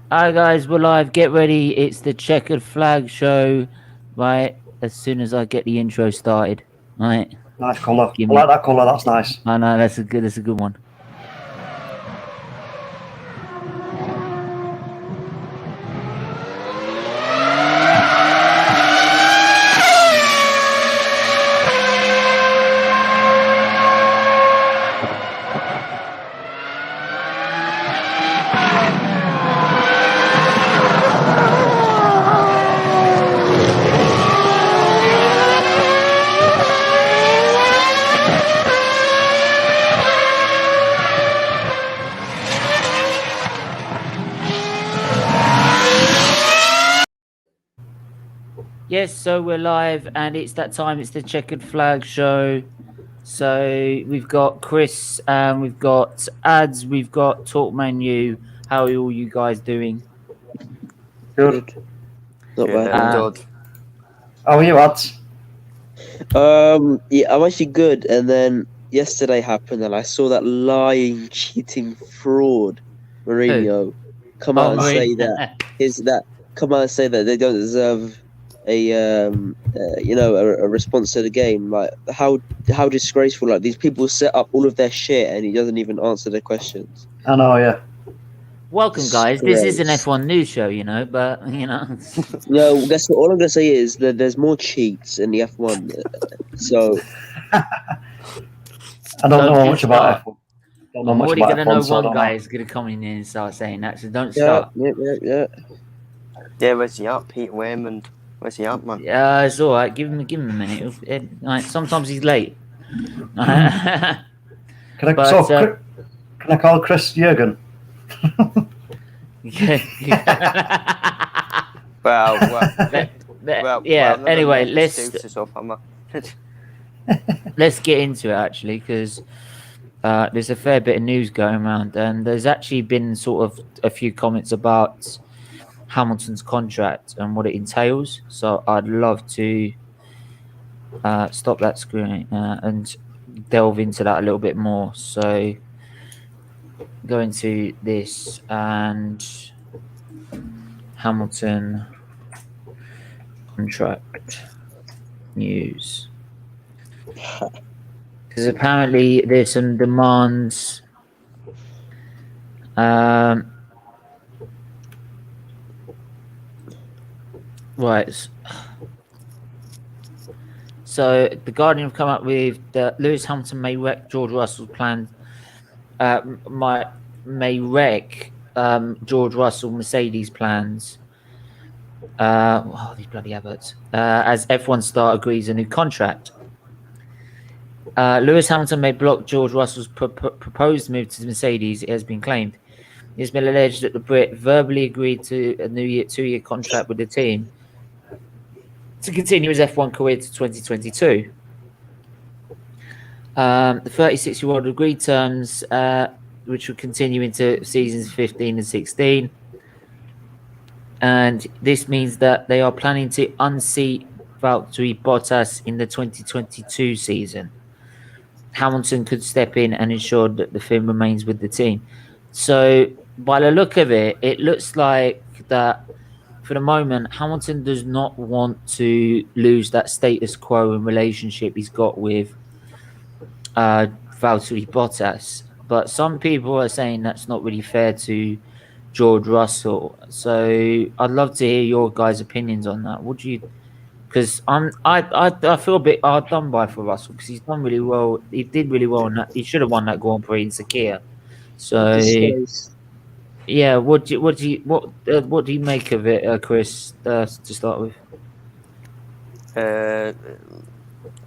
Alright, guys, we're live. Get ready. It's the Checkered Flag Show. Right, as soon as I get the intro started. Right. Nice colour. Give I me- like that colour. That's nice. I know that's a good one. Yes, so we're live, and it's that time. It's the Checkered Flag Show. So we've got Chris, we've got Ads, we've got Talk Menu. How are all you guys doing? Good. Not bad. Good. How are you, lads? Yeah, I'm actually good. And then yesterday happened, and I saw that lying, cheating fraud, Mourinho, come out and say that come out and say that they don't deserve a response to the game. Like how disgraceful! Like these people set up all of their shit, and he doesn't even answer their questions. I know, yeah. Welcome, guys. This is an F1 news show, but No, that's all I'm gonna say is that there's more cheats in the F1. So I don't know much about F1. Don't know I'm much already about going to know F1, so I one don't guy know. is going to come in and start saying that, so don't yeah, start. yeah. Where's he at? Pete Wayman. Where's he at, man? Yeah, it's all right. Give him a minute. Like, sometimes he's late. Can I call Chris Jürgen? Anyway, let's get into it actually, because there's a fair bit of news going around, and there's actually been sort of a few comments about Hamilton's contract and what it entails. So I'd love to stop that screen and delve into that a little bit more. So go into this and Hamilton contract news, because apparently there's some demands. Right. So the Guardian have come up with that Lewis Hamilton may wreck George Russell's plan. May wreck George Russell Mercedes plans. These bloody adverts. As F1 star agrees a new contract. Lewis Hamilton may block George Russell's proposed move to Mercedes, it has been claimed. It has been alleged that the Brit verbally agreed to a new 2-year contract with the team to continue his F1 career to 2022. The 36-year-old agreed terms, which would continue into seasons 15 and 16. And this means that they are planning to unseat Valtteri Bottas in the 2022 season. Hamilton could step in and ensure that the film remains with the team. So by the look of it, it looks like that for the moment, Hamilton does not want to lose that status quo and relationship he's got with Valtteri Bottas. But some people are saying that's not really fair to George Russell. So I'd love to hear your guys' opinions on that. Would you? Because I feel a bit hard done by for Russell, because he's done really well. He did really well, and he should have won that Grand Prix in Sakir. So yeah, what do you make of it, Chris? To start with, I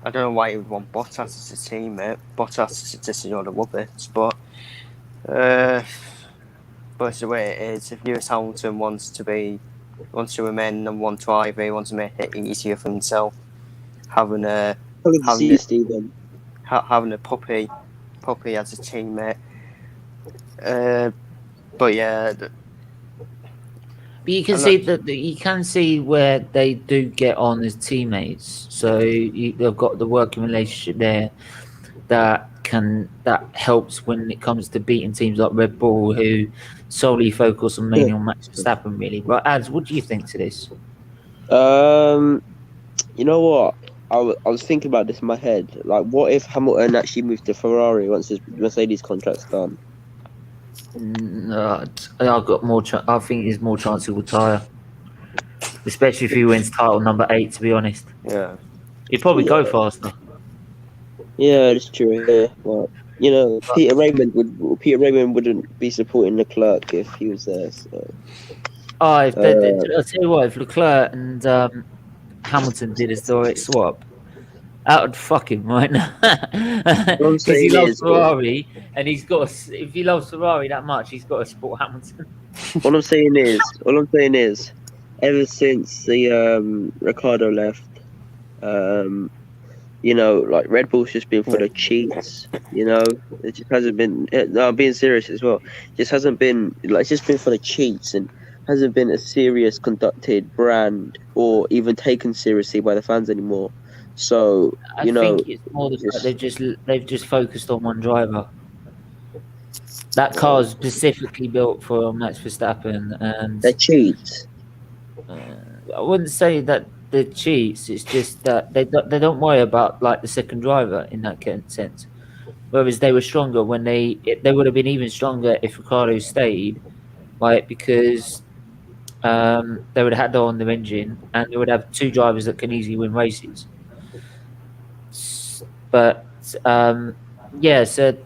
don't know why he would want Bottas as a teammate. Bottas is just another rubbish, but it's the way it is. If Lewis Hamilton wants to remain number one driver, he wants to make it easier for himself. Having a puppy as a teammate. But yeah. But you can see where they do get on as teammates. So they've got the working relationship there that that helps when it comes to beating teams like Red Bull, who solely focus on mainly on Max Verstappen, really. But Ads, what do you think to this? You know what? I was thinking about this in my head. Like, what if Hamilton actually moved to Ferrari once his Mercedes contract's done? I've got more. I think there's more chance he will retire, especially if he wins title number 8. To be honest, Yeah. he'd probably go faster. Yeah, it's true. Yeah, well, you know, Peter Raymond wouldn't be supporting Leclerc if he was there. So. I'll tell you what, if Leclerc and Hamilton did a historic swap, that would fuck him right now. Because he loves Ferrari, and he's got. If he loves Ferrari that much, he's got to support Hamilton. All I'm saying is, ever since the Ricardo left, you know, like Red Bull's just been full of cheats. You know, it just hasn't been. No, I'm being serious as well. It just hasn't been like it's just been full of cheats and hasn't been a serious conducted brand or even taken seriously by the fans anymore. So I think it's more the fact they've just focused on one driver. That car is specifically built for Max Verstappen, and they're cheats. I wouldn't say that they're cheats. It's just that they don't worry about like the second driver in that sense. Whereas they were stronger when they would have been even stronger if Ricardo stayed, right? Because they would have had on their engine, and they would have 2 drivers that can easily win races. But yeah, so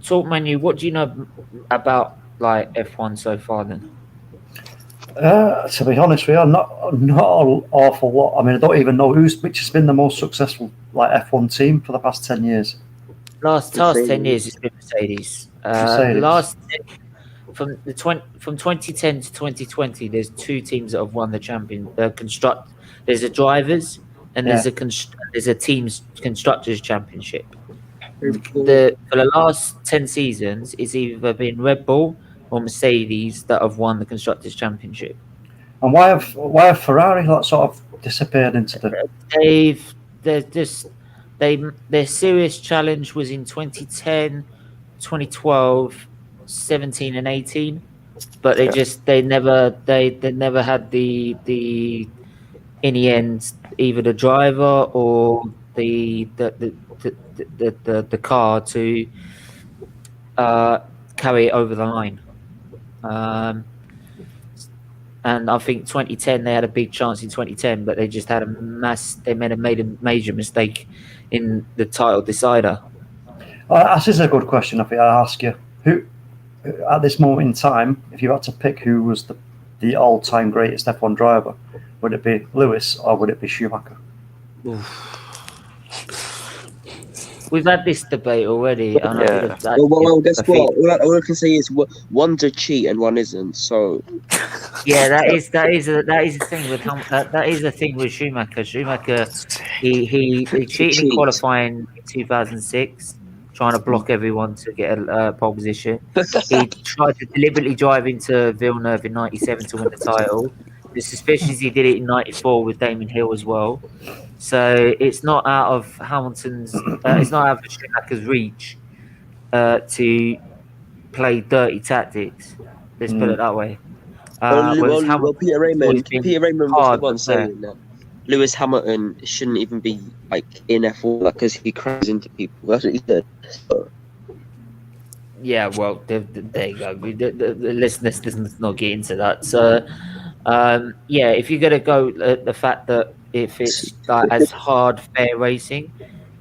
talk menu. What do you know about like F1 so far then? To be honest with you, not an awful lot. I mean, I don't even know which has been the most successful like F1 team for the past 10 years. Last 10 years, it's been Mercedes. From 2010 to 2020, there's 2 teams that have won the There's a drivers and there's a team's constructors championship. For the last 10 seasons, it's either been Red Bull or Mercedes that have won the constructors championship. And why have Ferrari like sort of disappeared into the? Their serious challenge was in 2010, 2012, 17 and 18, but they never had the in the end either the driver or the car to carry it over the line. And I think 2010 they had a big chance in 2010, but they just had made a major mistake in the title decider. This is a good question. I think I ask you, who at this moment in time, if you had to pick who was the all-time greatest F1 driver, would it be Lewis or would it be Schumacher? We've had this debate already. And well, guess what? All I can say is one's a cheat and one isn't. So yeah, that is the thing with that is the thing with Schumacher. Schumacher, he cheated in qualifying in 2006, trying to block everyone to get a pole position. He tried to deliberately drive into Villeneuve in '97 to win the title. The suspicion is he did it in '94 with Damon Hill as well. So it's not out of Hamilton's, it's not out of Schumacher's reach to play dirty tactics. Let's put it that way. Peter Raymond was the one saying that Lewis Hamilton shouldn't even be like in F1 because he crashes into people. That's what he said. So. Yeah, well, there you go. The listeners does not get into that. So, yeah, if you're gonna go the fact that if it's like as hard fair racing,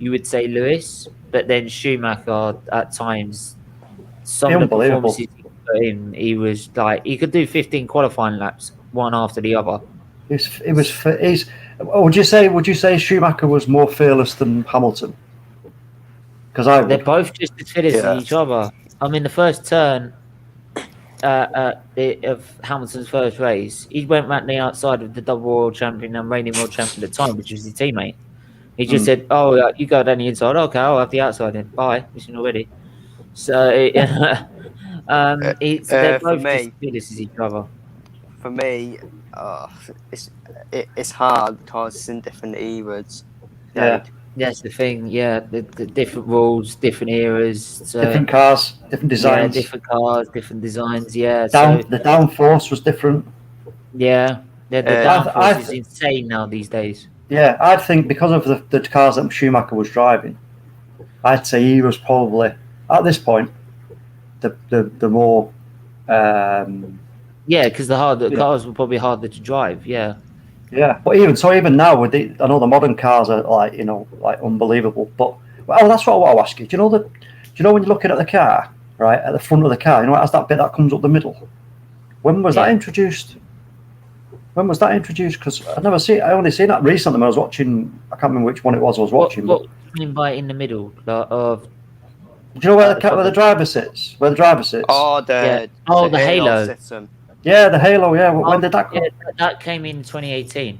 you would say Lewis, but then Schumacher at times, some of the performances he put in, he was like he could do 15 qualifying laps one after the other. Would you say Schumacher was more fearless than Hamilton? Because they're both just as fearless as each other. I mean, the first turn of Hamilton's first race, he went round the outside of the double world champion and reigning world champion at the time, which was his teammate. He just said, "Oh, you go down the inside. Okay, I'll have the outside then. Bye, missing already." So they're both as fearless as each other. For me, it's hard because it's in different eras. Yeah. That's the thing. Yeah, the different rules, different eras, so, Different cars, different designs. Yeah, different cars, different designs. Yeah, The downforce was different. Yeah, the downforce is insane now these days. Yeah, I think because of the cars that Schumacher was driving, I'd say he was probably at this point the more. Yeah, because the cars were probably harder to drive. Yeah. Yeah, but even now with I know the modern cars are like unbelievable. But that's what I want to ask you. Do you know when you're looking at the car, right at the front of the car, it has that bit that comes up the middle. When was that introduced? When was that introduced? Because I only seen that recently when I was watching. I can't remember which one it was I was watching. What do you mean by in the middle of? Do you know where the driver sits? Where the driver sits? Oh, the halo system. Yeah, the halo. Yeah, when did that come? Yeah, that came in 2018.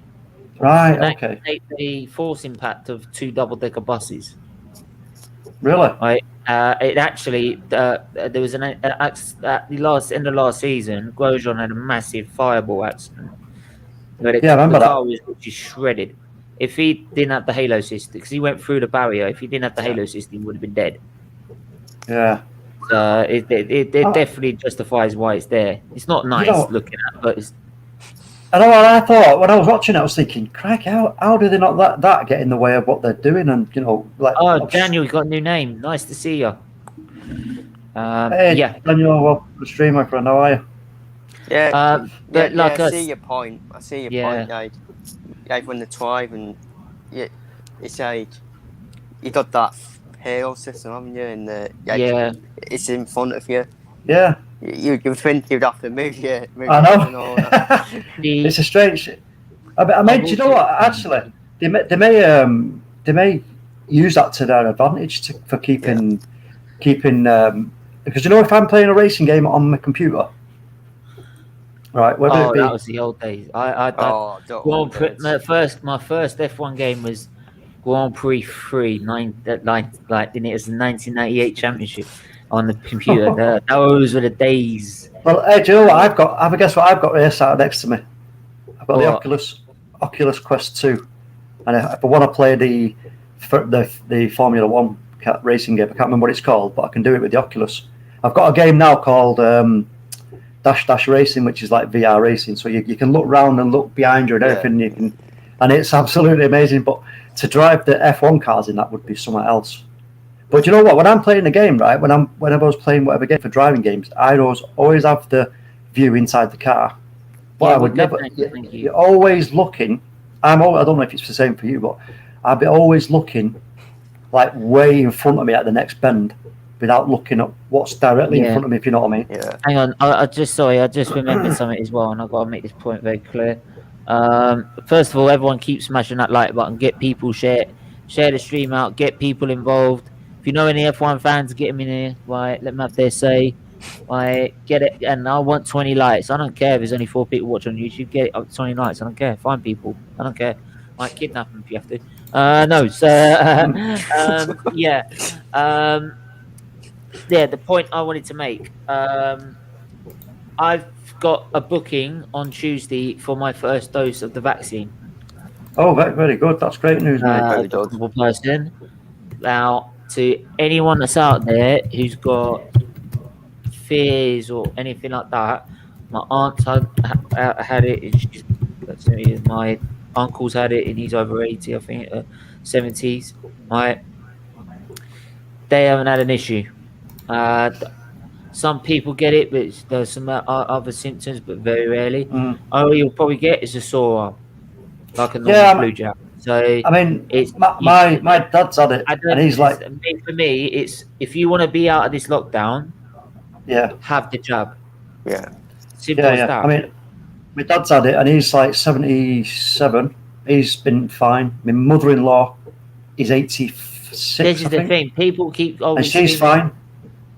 Right. Okay. The force impact of 2 double-decker buses. Really? Right. It actually there was at the end of last season. Grosjean had a massive fireball accident. But I remember the car was just shredded. If he didn't have the halo system, because he went through the barrier, if he didn't have the halo system, he would have been dead. Yeah. So it definitely justifies why it's there. It's not nice looking at, but it's. I know what I thought when I was watching it. I was thinking, "Crack! How do they not let that get in the way of what they're doing?" And Daniel, you got a new name. Nice to see you. Hey, Daniel, the streamer friend. How are you? Yeah, but I see your point. I see your point. Like when they drive and it's like you got that halo system, haven't you? And it's in front of you. Yeah. You think you'd have to move I know. It's a strange. I mean, do you know what? Actually, they may use that to their advantage for keeping because if I'm playing a racing game on my computer, right? That was the old days. My first F1 game was Grand Prix 3, it was the 1998 championship on the computer. Those were the days. Well, hey, do you know what I've got? Have a guess what I've got here sat next to me? I've got the Oculus Quest 2, and if I want to play the Formula 1 racing game, I can't remember what it's called, but I can do it with the Oculus. I've got a game now called Dash Racing, which is like VR racing, so you can look round and look behind you and everything. And it's absolutely amazing. But to drive the F1 cars in that would be something else. But you know what? When I'm playing the game, right? Whenever I was playing whatever game for driving games, I'd always have the view inside the car. But I would never. You're always looking. I don't know if it's the same for you, but I'd be always looking, like way in front of me at the next bend, without looking at what's directly in front of me. If you know what I mean. Yeah. Hang on. I just remembered something as well, and I've got to make this point very clear. First of all, everyone keep smashing that like button. Get people share the stream out. Get people involved. If you know any F1 fans, get them in here. Right, let them have their say. Right, get it. And I want 20 likes. I don't care if there's only 4 people watching on YouTube. Get it up to 20 likes. I don't care. Find people. I don't care. Might kidnap them if you have to. No. So the point I wanted to make. I've got a booking on Tuesday for my first dose of the vaccine. Oh, very, very good. That's great news, mate. Person. Now, to anyone that's out there who's got fears or anything like that, my aunt's had it. My uncle's had it, and he's over 80, I think, 70s. They haven't had an issue. Some people get it, but there's some other symptoms, but very rarely. All you'll probably get is a sore arm, like a normal flu jab. So I mean, my dad's had it, and he's like, for me, it's if you want to be out of this lockdown, have the jab. Yeah, simple as that. I mean, my dad's had it, and he's like 77. He's been fine. My mother-in-law is 86. This is the thing. People keep. And she's fine.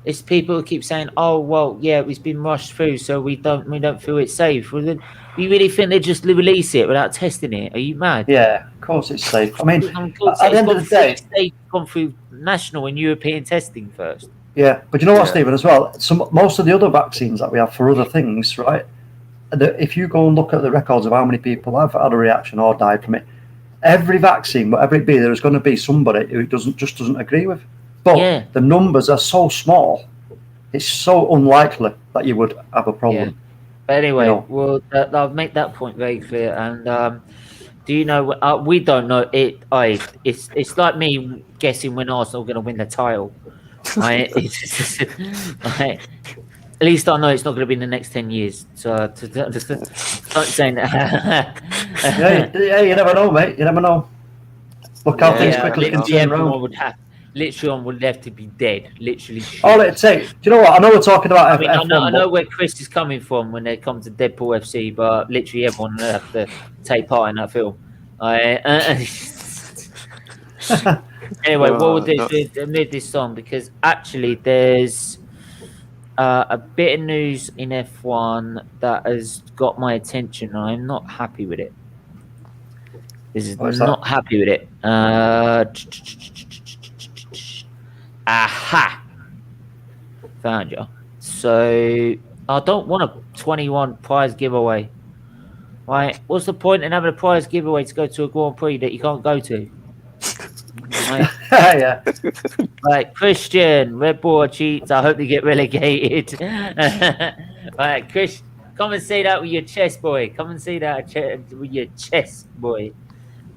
It's people who keep saying, "Oh, well, yeah, it's been rushed through, so we don't feel it's safe." Well, then, you really think they just release it without testing it? Are you mad? Yeah, of course it's safe. I mean, at the end of the day, it's gone through national and European testing first. Yeah, but you know what, Stephen, as well. Most of the other vaccines that we have for other things, right? If you go and look at the records of how many people have had a reaction or died from it, every vaccine, whatever it be, there's going to be somebody who doesn't agree with. But the numbers are so small, it's so unlikely that you would have a problem. Yeah. But anyway, well, I'll make that point very clear. And do you know? We don't know it. It's like me guessing when Arsenal are going to win the title. At least I know it's not going to be in the next 10 years. So just not saying that. yeah, you never know, mate. You never know. Look how things quickly can turn around. Literally, one would have to be dead. Literally. All it'd take. Do you know what? I know we're talking about. I know where Chris is coming from when they come to Deadpool FC, but literally everyone would have to take part in that film. Anyway, what we'll do is move this song because actually there's a bit of news in F1 that has got my attention, and I'm not happy with it. Not happy with it. Aha! Found you. So I don't want a 21 prize giveaway. Right? What's the point in having a prize giveaway to go to a Grand Prix that you can't go to? Right? Yeah. Like Christian, Red Bull cheats. I hope they get relegated. Right, Chris, come and say that with your chest, boy. Come and say that with your chest, boy.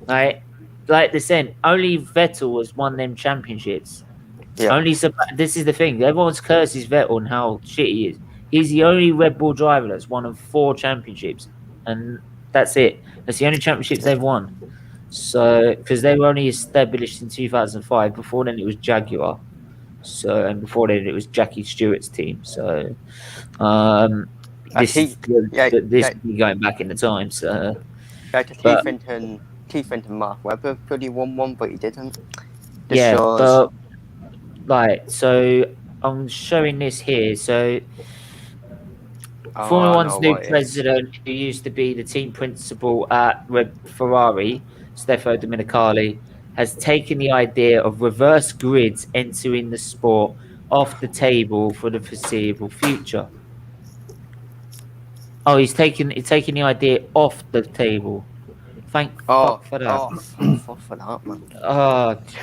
Right? Like they said, only Vettel has won them championships. Yeah. This is the thing. Everyone's curses Vettel and how shit he is. He's the only Red Bull driver that's won 4 championships, and that's it. That's the only championships they've won. So, because they were only established in 2005. Before then, it was Jaguar. So, and before then, it was Jackie Stewart's team. So, this is going back in the time. So, Keith and Mark Webber probably won one, but he didn't. But like, so I'm showing this here. So, Formula One's new president, who used to be the team principal at Ferrari, Stefano Domenicali, has taken the idea of reverse grids entering the sport off the table for the foreseeable future. Oh, he's taking the idea off the table. Thank fuck for that. Fuck for that, man.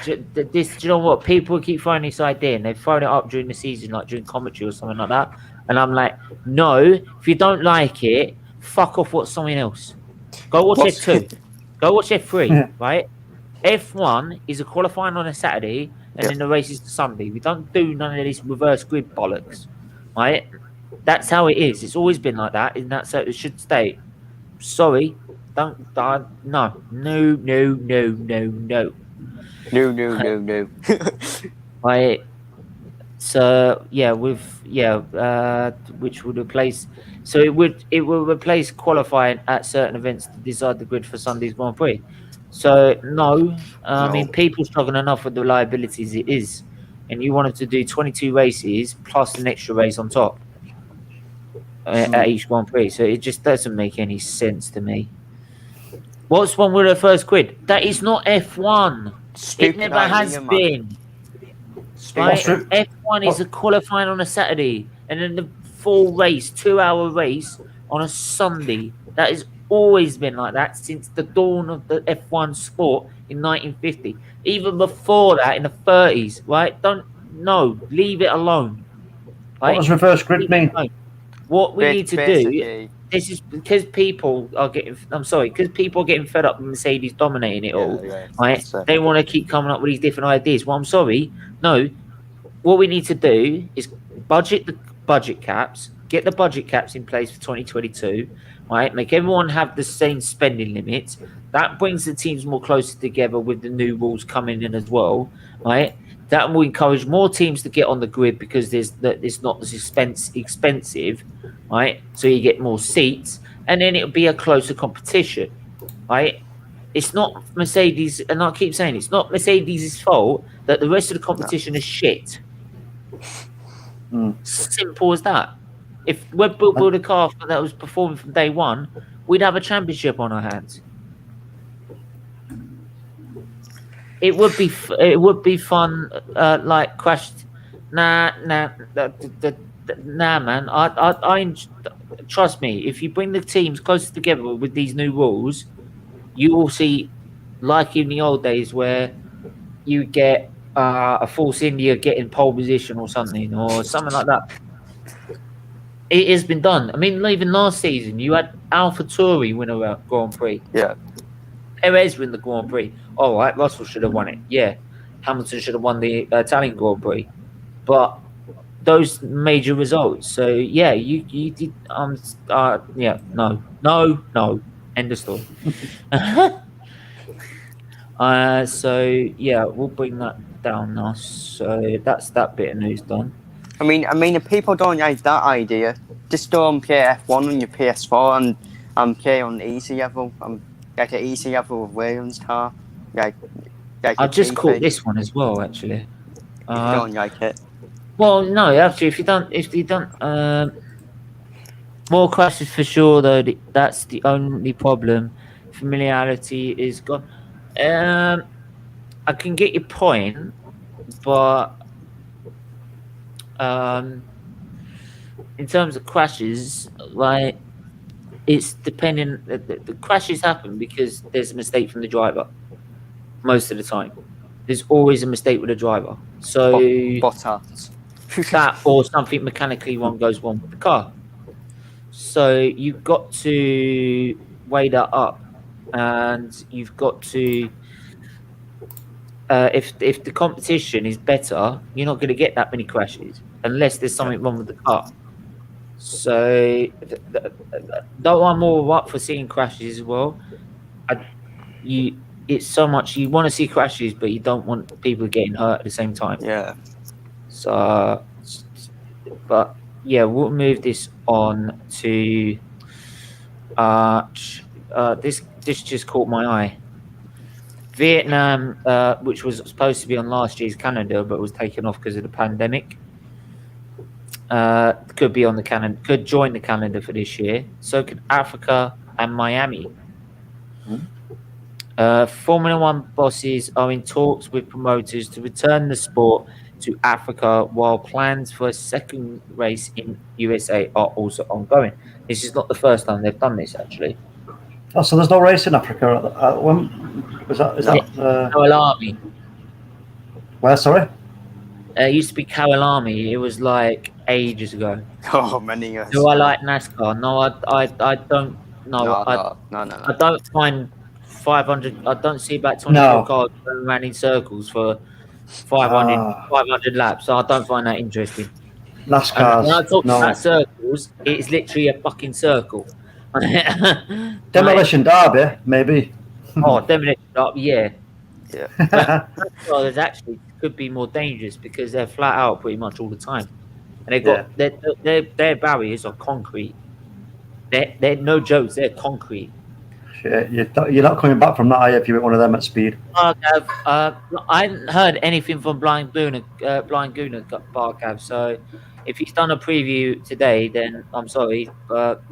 Do you know what? People keep throwing this idea and they've thrown it up during the season, like during commentary or something like that. And I'm like, no, if you don't like it, fuck off, watch something else. Go watch F2. Go watch F3, right? F1 is a qualifying on a Saturday and then the race is Sunday. We don't do none of this reverse grid bollocks, right? That's how it is. It's always been like that, and that's how it should stay. Sorry. No. Right. So which would replace. So it will replace qualifying at certain events to decide the grid for Sunday's Grand Prix. So no, I mean people struggling enough with the liabilities it is, and you wanted to do 22 races plus an extra race on top at each Grand Prix. So it just doesn't make any sense to me. What's one with the first grid? That is not F1. It never has been. Right? F1 is a qualifying on a Saturday and then the full race, 2-hour race on a Sunday. That has always been like that since the dawn of the F1 sport in 1950. Even before that, in the 30s, right? Leave it alone. Right? What does reverse grid mean? What we need to do. This is because people are getting. I'm sorry, because people are getting fed up with Mercedes dominating it all. Right? They want to keep coming up with these different ideas. Well, I'm sorry. No, what we need to do is budget the budget caps, get the budget caps in place for 2022. Right? Make everyone have the same spending limits. That brings the teams more closer together with the new rules coming in as well. Right? That will encourage more teams to get on the grid because it's not as expensive, right? So you get more seats, and then it'll be a closer competition, right? It's not Mercedes, and I keep saying it's not Mercedes' fault that the rest of the competition is shit. Simple as that. If Red Bull built a car that was performing from day one, we'd have a championship on our hands. It would be fun, like crashed. Nah, man. I trust me. If you bring the teams closer together with these new rules, you will see like in the old days where you get a Force India getting pole position or something like that. It has been done. I mean, even last season, you had AlphaTauri win a Grand Prix. Yeah. Perez win the Grand Prix. All right, Russell should have won it. Yeah, Hamilton should have won the Italian Grand Prix. But those major results. So yeah, you did. Yeah, no. End of story. So yeah, we'll bring that down now. So that's that bit of news done. I mean, if people don't like that idea, just don't play F1 on your PS4 and play on easy level. Like an easy level of Williams car. Like I just caught this one as well, actually. If you don't like it. Well, no, actually, if you don't, more crashes for sure. Though that's the only problem. Familiarity is gone. I can get your point, but in terms of crashes, like it's depending. The crashes happen because there's a mistake from the driver. Most of the time, there's always a mistake with the driver. So Bottas. that or something mechanically goes wrong with the car. So you've got to weigh that up, and you've got to. If the competition is better, you're not going to get that many crashes unless there's something wrong with the car. So, though I'm all up for seeing crashes as well, it's so much you want to see crashes, but you don't want people getting hurt at the same time. Yeah. So, but yeah, we'll move this on to this just caught my eye. Vietnam, which was supposed to be on last year's calendar, but was taken off because of the pandemic. Could be on the calendar, could join the calendar for this year. So could Africa and Miami. Formula One bosses are in talks with promoters to return the sport to Africa, while plans for a second race in USA are also ongoing. This is not the first time they've done this, actually. Oh, so there's no race in Africa. When was that? Is that Kawalami? Where? Sorry. It used to be Kawalami. It was like ages ago. Oh, many years. Do I like NASCAR? No, I don't. No, I don't find 500. I don't see about 24 cars going around in circles for 500 laps. So I don't find that interesting. NASCAR. When I talk about circles, it's literally a fucking circle. Demolition Derby, maybe. Demolition Derby, yeah. Yeah. Well, there's actually could be more dangerous because they're flat out pretty much all the time, and they've got their barriers are concrete. They're no jokes. They're concrete. Shit, you're not coming back from that, are you, if you hit one of them at speed? I hadn't heard anything from Blind Goon Barcav, so if he's done a preview today, then I'm sorry, but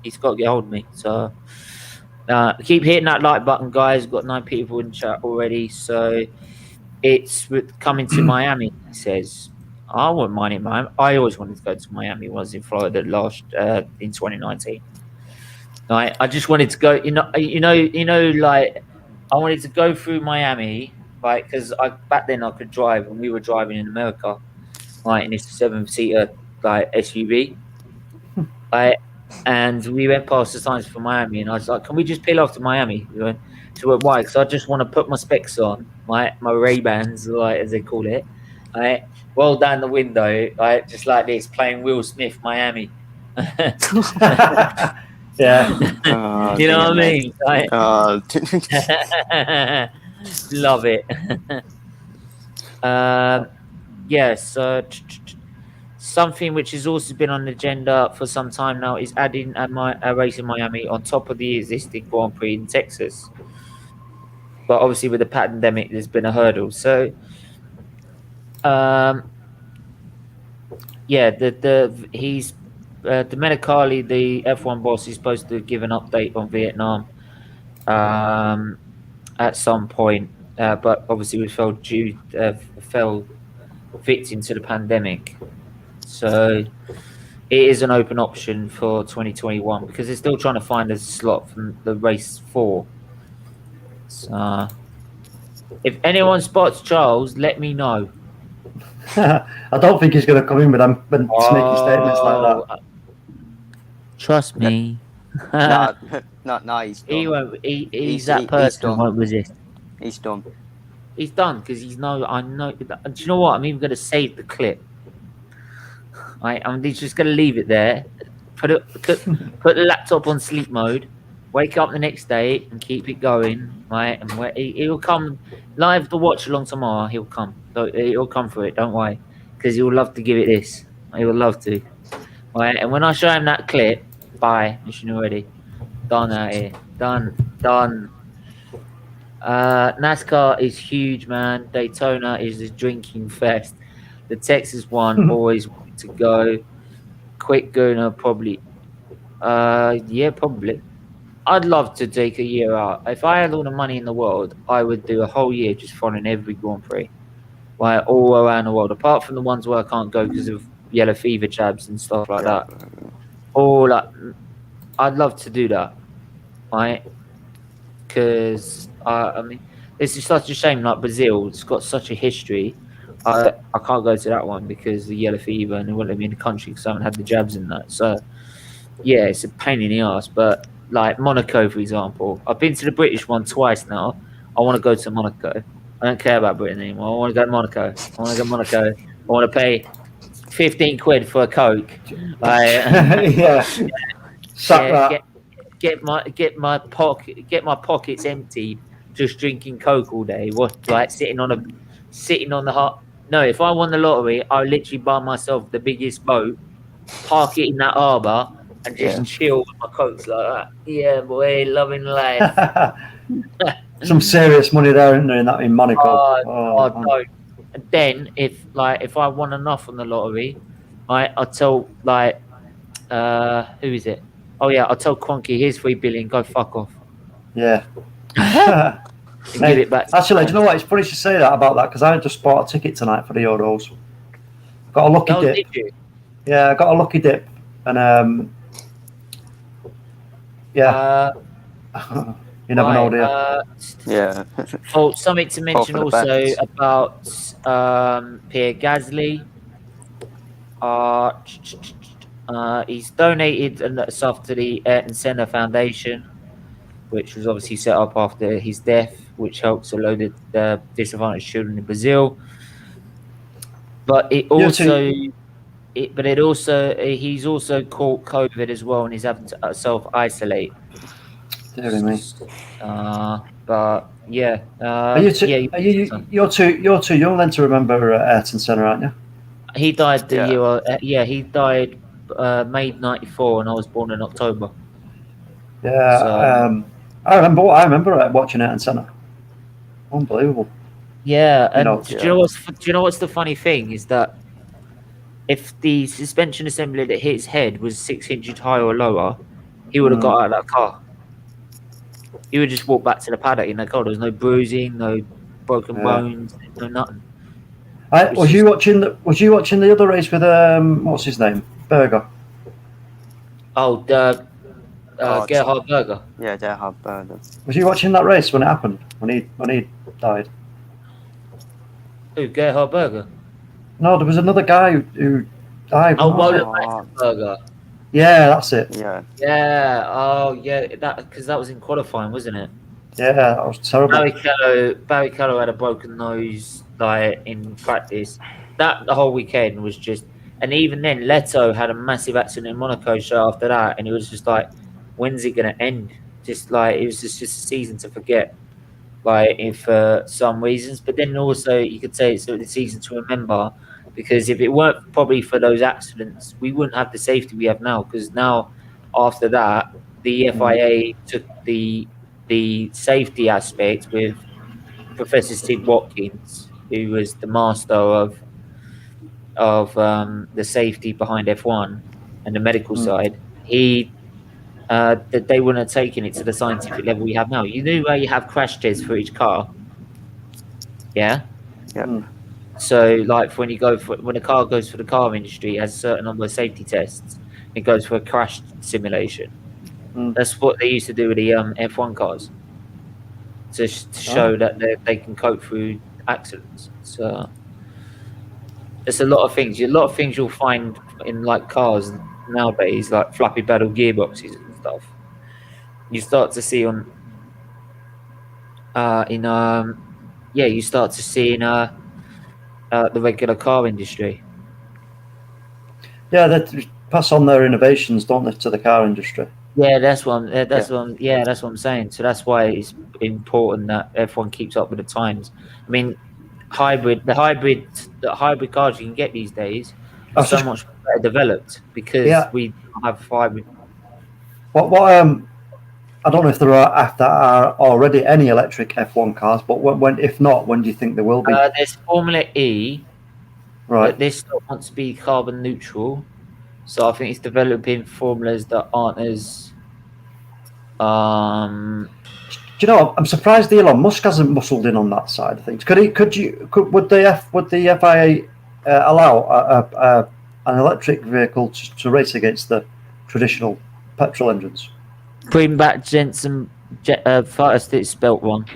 he's got to get hold of me. So keep hitting that like button, guys. We've got 9 people in chat already, so it's coming to Miami. He says, I wouldn't mind it, man. I always wanted to go to Miami. When I was in Florida in 2019. Like, I just wanted to go. Like I wanted to go through Miami, like because back then I could drive, and we were driving in America, like in this 7-seater like SUV, like, and we went past the signs for Miami, and I was like, "Can we just peel off to Miami?" We went, so why? Because I just want to put my specs on, my Ray-Bans, like as they call it, like roll down the window, like just like this, playing Will Smith, Miami. Yeah. You know what I mean? Like, love it. So something which has also been on the agenda for some time now is adding a race in Miami on top of the existing Grand Prix in Texas. But obviously with the pandemic, there's been a hurdle. So, Domenicali, the F1 boss, is supposed to give an update on Vietnam at some point, but obviously we fell victim to the pandemic. So it is an open option for 2021 because they're still trying to find a slot from the race 4. If anyone spots Charles, let me know. I don't think he's going to come in with them sneaky statements like that. Trust me. No, he's done. He won't. He's that person who won't resist. He's done. He's done because I know. Do you know what? I'm even going to save the clip. I'm just going to leave it there. Put the laptop on sleep mode. Wake up the next day and keep it going. Right, and he'll come live to watch along tomorrow. He'll come. He'll come for it. Don't worry, because he'll love to give it this. He will love to. Right, and when I show him that clip, bye. Mission already done out here. Done. NASCAR is huge, man. Daytona is a drinking fest. The Texas one always wanted to go. Quick Guna probably. Yeah, probably. I'd love to take a year out. If I had all the money in the world, I would do a whole year just following every Grand Prix, like all around the world. Apart from the ones where I can't go because of yellow fever jabs and stuff like that. Or like, I'd love to do that, right? Because I mean, this is such a shame. Like Brazil, it's got such a history. I can't go to that one because of the yellow fever, and they won't let me in the country because I haven't had the jabs in that. So yeah, it's a pain in the ass. But like Monaco, for example, I've been to the British one twice now. I want to go to Monaco. I don't care about Britain anymore. I want to go to Monaco. I want to pay 15 quid for a Coke. Yeah. Get my pockets empty, just drinking Coke all day. What, like sitting on the hot? No, if I won the lottery, I'll literally buy myself the biggest boat, park it in that harbour, and just chill with my Cokes like that. Yeah, boy, loving life. Some serious money there, isn't there, in Monaco? No. And then if I won enough on the lottery, I'll tell who is it? Oh yeah, I'll tell Cronky, here's 3 billion, go fuck off. Yeah. Give it back. Actually, do you know what? It's funny you say that about that because I just bought a ticket tonight for the Euros. Got a lucky dip. Did you? Yeah, I got a lucky dip, and yeah. You never know, do you? Yeah. Oh, something to mention also about Pierre Gasly. He's donated stuff to the Ayrton Senna Foundation, which was obviously set up after his death, which helps a load of disadvantaged children in Brazil. But he's also caught COVID as well, and he's having to self-isolate. Dear me. But yeah. You're too young then to remember Ayrton Senna, aren't you? He died the year. He died May '94, and I was born in October. Yeah. So, I remember watching Ayrton Senna. Unbelievable. Yeah, and do you know what's the funny thing is that if the suspension assembly that hit his head was 6 inches higher or lower, he would have got out of that car. He would just walk back to the paddock in that car. There was no bruising, no broken bones, no nothing. Was you watching the other race with what's his name? Berger. Oh, Gerhard Berger. Yeah, Gerhard Berger. Was you watching that race when it happened? When he died? Who, Gerhard Berger? No, there was another guy who died. Oh, Roland Berger. Yeah, that's it. Yeah. Yeah. Oh, yeah. Because that was in qualifying, wasn't it? Yeah, that was terrible. Barrichello had a broken nose in practice. The whole weekend was just, and even then, Leto had a massive accident in Monaco show after that, and it was just like, when's it gonna end? Just like it was just a season to forget, for some reasons. But then also you could say it's the season to remember, because if it weren't probably for those accidents, we wouldn't have the safety we have now. Because now, after that, the FIA took the safety aspect with Professor Steve Watkins, who was the master of the safety behind F1 and the medical side. That they wouldn't have taken it to the scientific level we have now. You knew where you have crash tests for each car. Yeah. Yeah. So, when a car goes for the car industry, it has a certain number of safety tests. It goes for a crash simulation. That's what they used to do with the F1 cars. to show that they can cope through accidents. So there's a lot of things. A lot of things you'll find in like cars nowadays, like flappy pedal gearboxes and stuff. You start to see on you start to see in the regular car industry. Yeah, they pass on their innovations, don't they, to the car industry? Yeah, that's what I'm saying. So that's why it's important that everyone keeps up with the times. I mean, the hybrid cars you can get these days are so much better developed because we have hybrid. What I don't know if there are already any electric F1 cars, but when if not, when do you think there will be? There's Formula E, right? But this wants to be carbon neutral, so I think it's developing formulas that aren't as. Do you know? I'm surprised Elon Musk hasn't muscled in on that side of things. Would the FIA allow an electric vehicle to race against the traditional petrol engines? Bring back Jensen. First, it's spelt wrong.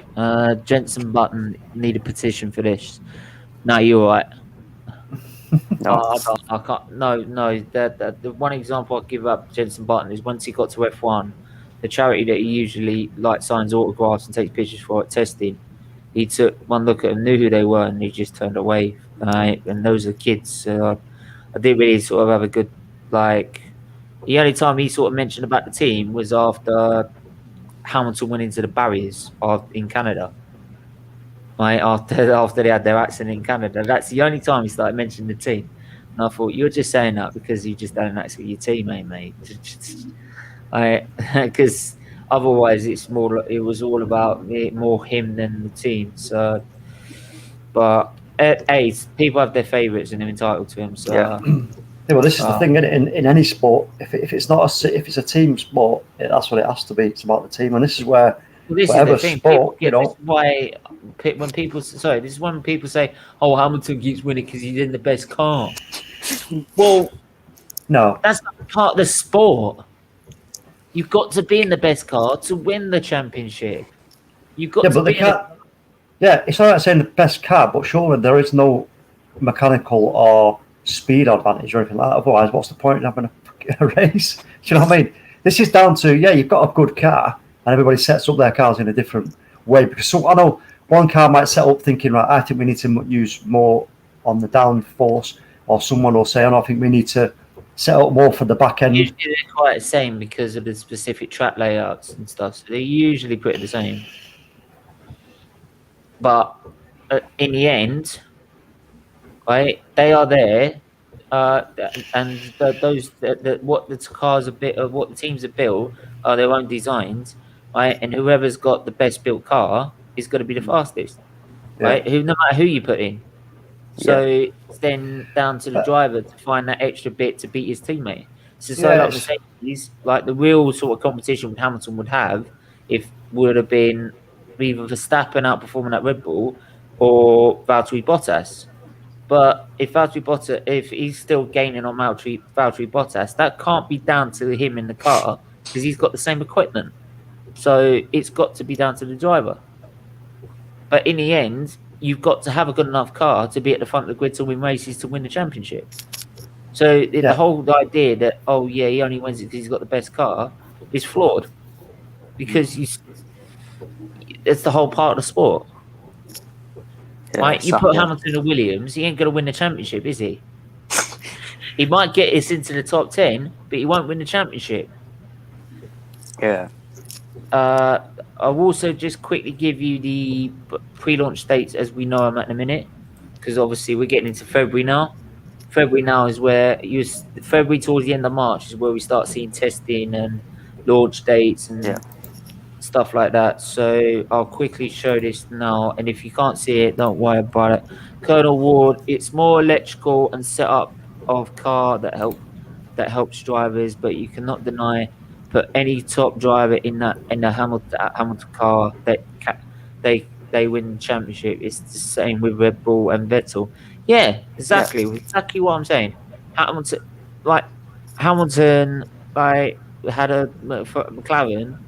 Jensen Button need a petition for this. No, you're right. No, I can't. No. The one example I'll give up Jensen Button is once he got to F1, the charity that he usually signs autographs and takes pictures for at testing. He took one look at them, knew who they were, and he just turned away. And those are kids. So I didn't really sort of have a good The only time he sort of mentioned about the team was after Hamilton went into the barriers in Canada. Right, after they had their accident in Canada. That's the only time he started mentioning the team. And I thought, you're just saying that because you just had an accident with your teammate, mate. Because otherwise it was all about more him than the team. So, but hey, people have their favourites and they're entitled to them. So yeah, well, this is the thing in any sport. If it's not if it's a team sport, that's what it has to be. It's about the team, and this is where. Well, this is the thing. Sport, this is why when people say, "Oh, Hamilton keeps winning because he's in the best car." Well, no, that's not part of the sport. You've got to be in the best car to win the championship. You've got to be. Yeah, it's not like saying the best car, but surely there is no mechanical or speed advantage or anything like that. Otherwise, what's the point in having a race? Do you know what I mean? This is down to you've got a good car. And everybody sets up their cars in a different way because I know one car might set up thinking, right, I think we need to use more on the downforce, or someone will say, I think we need to set up more for the back end. Usually they're quite the same because of the specific track layouts and stuff. So they're usually pretty the same. But in the end, right, they are there, and what the cars what the teams are built are their own designs. Right, and whoever's got the best built car is going to be the fastest, right? No matter who you put in. So it's then down to the driver to find that extra bit to beat his teammate. So like Mercedes, like the real sort of competition Hamilton would have would have been either Verstappen outperforming that Red Bull or Valtteri Bottas. But if he's still gaining on Valtteri Bottas, that can't be down to him in the car because he's got the same equipment. So it's got to be down to the driver. But in the end, you've got to have a good enough car to be at the front of the grid to win races to win the championship. So the whole idea that, he only wins it because he's got the best car is flawed. Because it's the whole part of the sport. Yeah, right? You put Hamilton and Williams, he ain't going to win the championship, is he? He might get us into the top 10, but he won't win the championship. Yeah. I'll also just quickly give you the pre-launch dates as we know them at the minute, because obviously we're getting into February now. February now is where February towards the end of March is where we start seeing testing and launch dates and stuff like that. So I'll quickly show this now, and if you can't see it, don't worry about it. Colonel Ward, it's more electrical and setup of car that helps drivers, but you cannot deny. But any top driver in the Hamilton car, they win the championship. It's the same with Red Bull and Vettel. Yeah, exactly what I'm saying. Hamilton had a McLaren.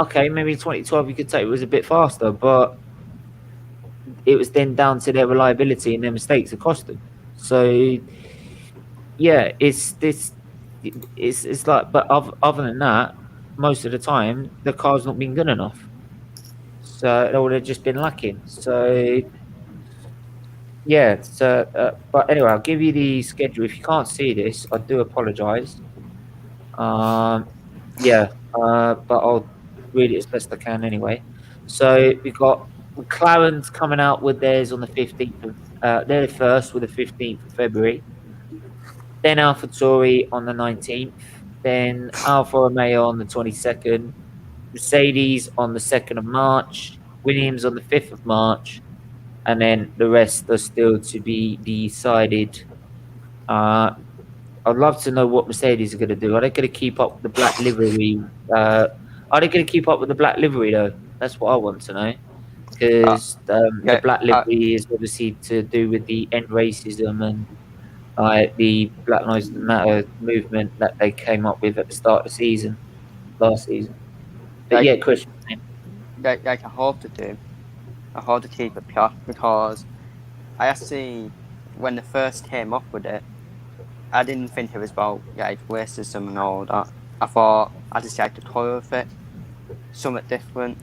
okay, maybe 2012 you could say it was a bit faster, but it was then down to their reliability and their mistakes that cost them. So yeah, it's like, but other than that, most of the time the car's not been good enough, so or they've just been lacking. So yeah, so but anyway, I'll give you the schedule. If you can't see this, I do apologise. Yeah, but I'll read it as best I can anyway. So we've got McLaren's coming out with theirs on the 15th of they're the first with the 15th of February. Then AlphaTauri on the 19th. Then Alfa Romeo on the 22nd. Mercedes on the 2nd of March. Williams on the 5th of March. And then the rest are still to be decided. I'd love to know what Mercedes are going to do. Are they going to keep up with the black livery? Are they going to keep up with the black livery, though? That's what I want to know. Because the black livery is obviously to do with the end racism and the Black Lives Matter movement that they came up with at the start of the season, last season. But yeah, Chris. They have to do. I have to keep it pure because I actually, when they first came up with it, I didn't think it was about racism and all that. I thought I just had to toy with it, something different.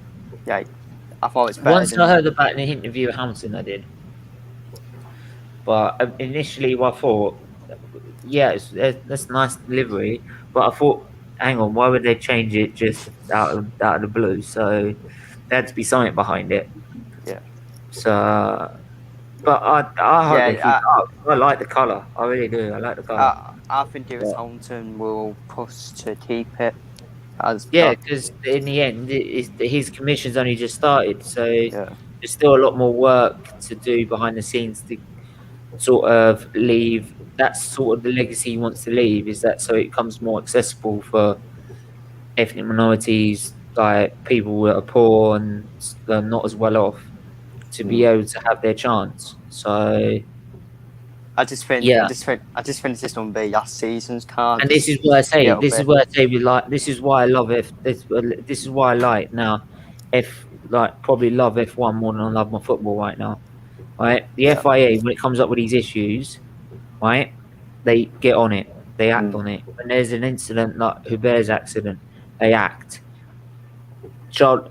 I thought it's better. Once I heard about the interview with Hamilton, I did. But initially, I thought, yeah, that's nice delivery. But I thought, hang on, why would they change it just out of the blue? So there had to be something behind it. Yeah. So, but I like the colour. I really do. I like the colour. I think Lewis Hamilton will push to keep it. Because in the end, his commission's only just started. So there's still a lot more work to do behind the scenes to sort of leave. That's sort of the legacy he wants to leave, is that so it becomes more accessible for ethnic minorities, like people that are poor and not as well off, to be able to have their chance. So I just think it's just going to be last season's card. And this is what I say. This is what I say. This is why I love F. This is why I like now probably love F1 more than I love my football right now. Right, the FIA, when it comes up with these issues, right, they get on it, they act on it. When there's an incident like Hubert's accident, they act. George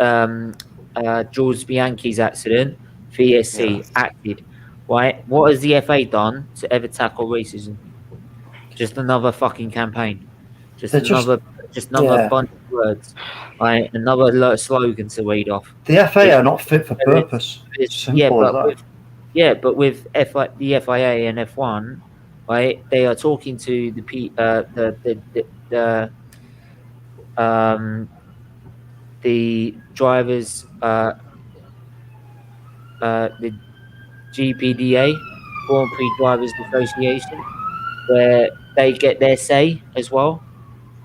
Bianchi's accident, VSC acted. Right, what has the FA done to ever tackle racism? Just another fucking campaign, just another bunch of words, right? Another slogan to read off. The FA are not fit for purpose. But with the FIA and F1, right? They are talking to the drivers, the GPDA, Grand Prix Drivers Association, where they get their say as well.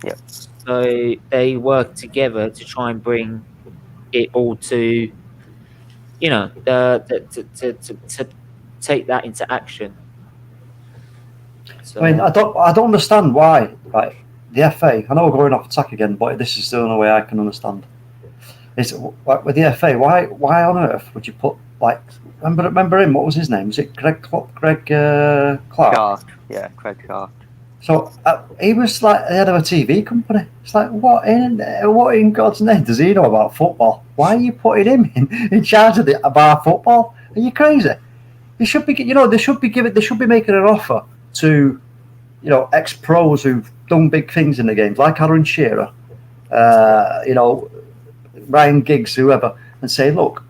Yep. So they work together to try and bring it all to, to take that into action. So, I mean, I don't understand why. Right, the FA. I know we're going off track again, but this is the only way I can understand. Is like with the FA, why on earth would you put remember him? What was his name? Was it Greg Clark? Yeah, Craig Clark. So he was like the head of a TV company. It's like, what in God's name does he know about football? Why are you putting him in charge of our football? Are you crazy? They should be, they should be making an offer to, ex-pros who've done big things in the games, like Aaron Shearer, Ryan Giggs, whoever, and say, look,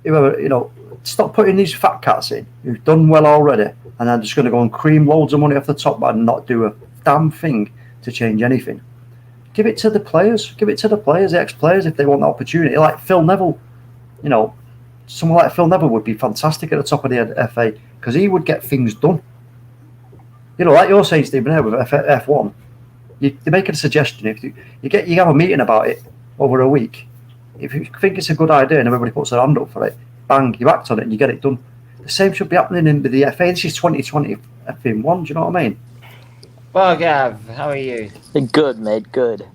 whoever, stop putting these fat cats in who've done well already, and I'm just going to go and cream loads of money off the top and not do a damn thing to change anything. Give it to the players. Give it to the players, the ex-players, if they want the opportunity. Like Phil Neville, someone like Phil Neville would be fantastic at the top of the FA because he would get things done. Like you're saying, Stephen, here with F1, they're making a suggestion. If you have a meeting about it over a week, if you think it's a good idea and everybody puts their hand up for it, bang, you act on it and you get it done. The same should be happening in the FA. This is 2020 F1. Do you know what I mean? Well, Gav, how are you? Good, mate. Good.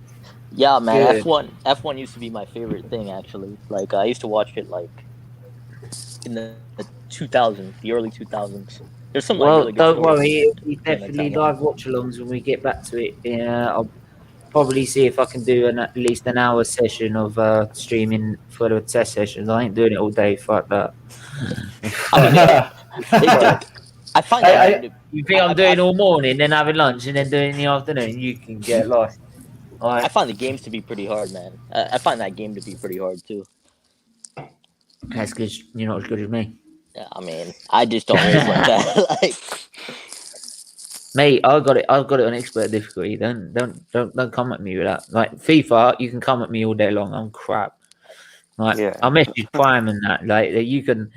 Yeah, man. Good. F1 used to be my favorite thing, actually. Like, I used to watch it like in the 2000s, the early 2000s. There's some like really good Don't stories worry, it'll be during that definitely time. live watch-alongs when we get back to it. Yeah, I'll probably see if I can do at least an hour session of streaming for the test sessions. I ain't doing it all day. Fuck that. I mean, I find that game to, You think I'm doing all morning, then having lunch, and then doing it in the afternoon? You can get lost. I find the games to be pretty hard, man. I find that game to be pretty hard too. That's because you're not as good as me. Yeah, I mean, I just don't race like that. Like, mate, I've got it on expert difficulty. Don't come at me with that. Like FIFA, you can come at me all day long. I'm crap. Like I message Prime and that. Like you can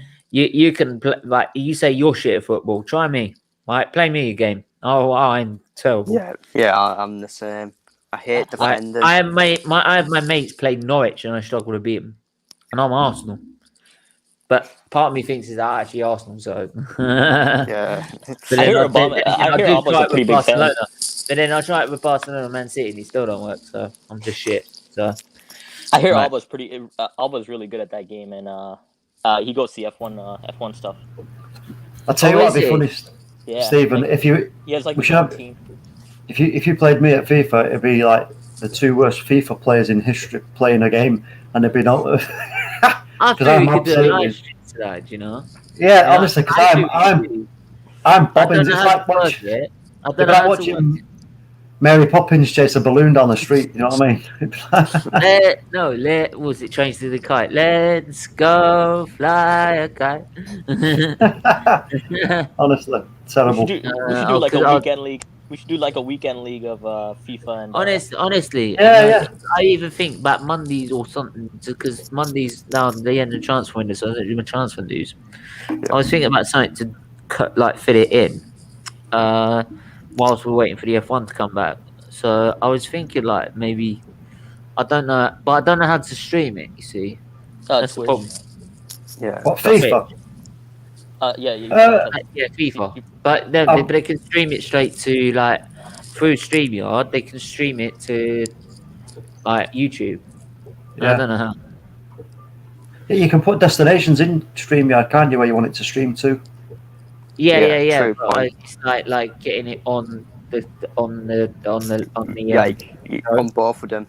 play, like you say you're shit at football. Try me. Like play me a game. Oh, I'm terrible. Yeah, I'm the same. I hate defenders. I have my mates played Norwich and I struggle to beat them, and I'm Arsenal. But part of me thinks is that actually Arsenal, so yeah. I hear Obama's a pretty big fan. But then I try it with Barcelona and Man City and it still don't work, so I'm just shit. So I hear Alba's Alba's really good at that game, and he goes to F1 stuff. I'll tell you what would be funny, Stephen. Like, if you he has like we should have, team. If you played me at FIFA, it'd be like the two worst FIFA players in history playing a game, and it'd be not. I think we could do a live stream to that, you know. Yeah, honestly, because I'm bobbing. It's like watching Mary Poppins chase a balloon down the street. You know what I mean? Was it Trains to the Kite? Let's go fly a kite. Honestly, terrible. We should do like a weekend league. We should do like a weekend league of FIFA and. Honestly, yeah. I even think about Mondays or something because Mondays now the end of the transfer window, so I don't do my transfer news. I was thinking about something to fit it in, whilst we're waiting for the F1 to come back. So I was thinking like maybe, I don't know, but I don't know how to stream it. You see, that's the problem. Yeah. What FIFA? Yeah, FIFA. But they can stream it straight to like through StreamYard. They can stream it to like YouTube. Yeah. I don't know how. Yeah, you can put destinations in StreamYard, can't you, where you want it to stream to? Yeah. It's like getting it on on both of them.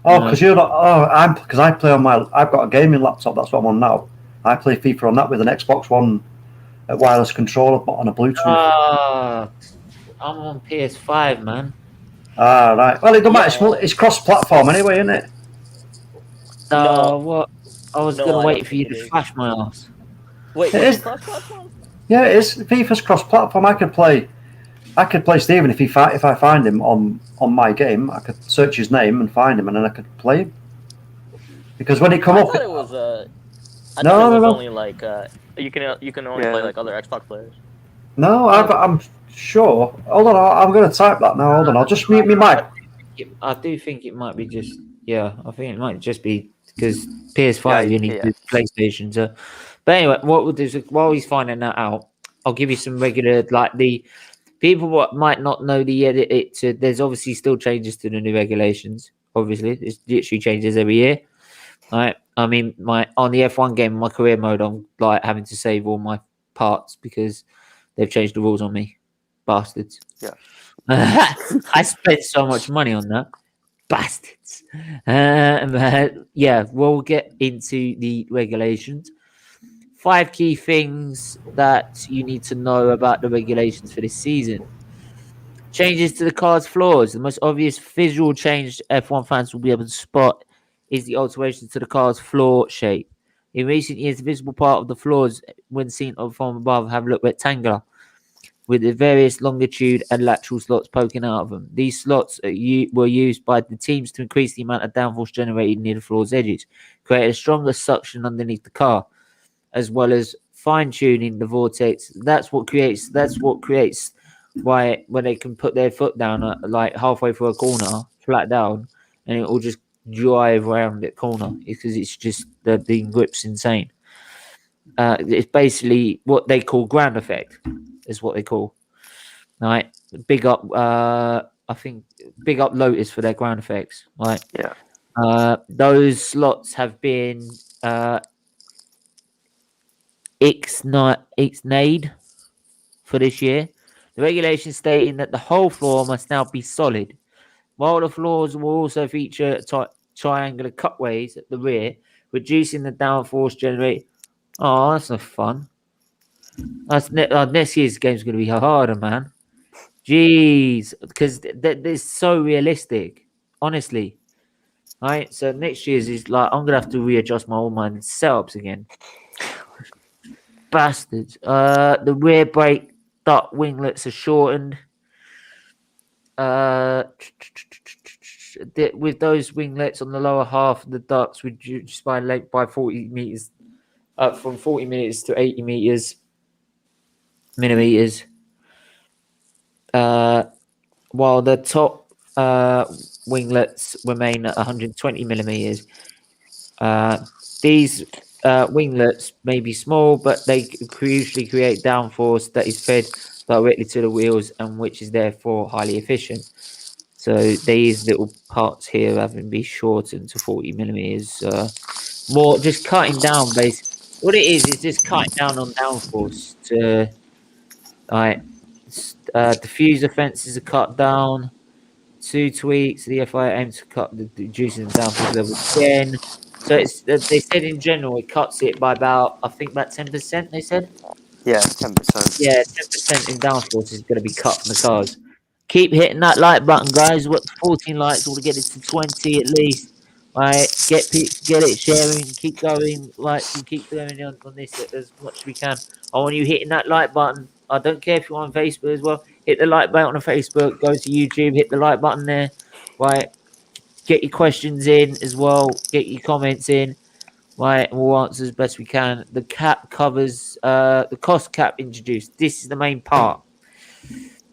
Oh, because you're not. Oh, because I play on my. I've got a gaming laptop. That's what I'm on now. I play FIFA on that with an Xbox One wireless controller on a Bluetooth. I'm on PS5, man. Right. Well, it don't matter. It's cross-platform anyway, isn't it? What? I was going to wait for you to flash my ass. Wait, it is cross-platform? Yeah, it is. FIFA's cross-platform. I could play Stephen if I find him on my game. I could search his name and find him, and then I could play him. Because when it come up, it was only like you can only play like other Xbox players. No, I'm sure. Hold on, I'm going to type that now. Hold on, I'll just mute my mic. I do think it might be just I think it might just be because PS5 you need PlayStation. So, but anyway, what we'll do is while he's finding that out, I'll give you some regular the people what might not know there's obviously still changes to the new regulations. Obviously, it literally changes every year. Right. I mean, on the F1 game, my career mode, I'm like having to save all my parts because they've changed the rules on me, bastards. Yeah. I spent so much money on that, bastards. We'll get into the regulations. 5 key things that you need to know about the regulations for this season. Changes to the car's floors. The most obvious visual change F1 fans will be able to spot is the alteration to the car's floor shape. In recent years, the visible part of the floors, when seen from above, have looked rectangular, with the various longitude and lateral slots poking out of them. These slots were used by the teams to increase the amount of downforce generated near the floor's edges, create a stronger suction underneath the car, as well as fine-tuning the vortex. That's what creates why when they can put their foot down like halfway through a corner, flat down, and it will just drive around that corner because it's just the grip's insane. It's basically what they call ground effect, is what they call. Right, big up I think big up Lotus for their ground effects, right? Yeah. Those slots have been ixnayed for this year. The regulation stating that the whole floor must now be solid, while the floors will also feature triangular cutways at the rear, reducing the downforce generated. Oh, that's no fun. Next year's game's going to be harder, man. Jeez, because they're so realistic, honestly. Right, so next year's is like I'm gonna have to readjust all my setups again. Bastards. The rear brake duct winglets are shortened. With those winglets on the lower half of the ducts reduced by length by 40 meters, from 40 meters to 80 millimeters. While the top winglets remain at 120 millimeters. These winglets may be small, but they usually create downforce that is fed directly to the wheels and which is therefore highly efficient. So these little parts here having been shortened to 40 millimeters. More just cutting down, basically. What it is just cutting down on downforce to diffuser fences are cut down. 2 tweaks. The FIA aims to cut the reducing the downforce level again. So it's they said in general it cuts it by about 10%. They said. Yeah, 10%. Yeah, 10% in downforce is going to be cut from the cars. Keep hitting that like button, guys. What 14 likes, we'll get it to 20 at least. Right, get it sharing, keep going, and keep going on this as much as we can. I want you hitting that like button. I don't care if you're on Facebook as well. Hit the like button on Facebook. Go to YouTube. Hit the like button there. Right, get your questions in as well. Get your comments in. Right, and we'll answer as best we can. The cap covers the cost cap introduced. This is the main part.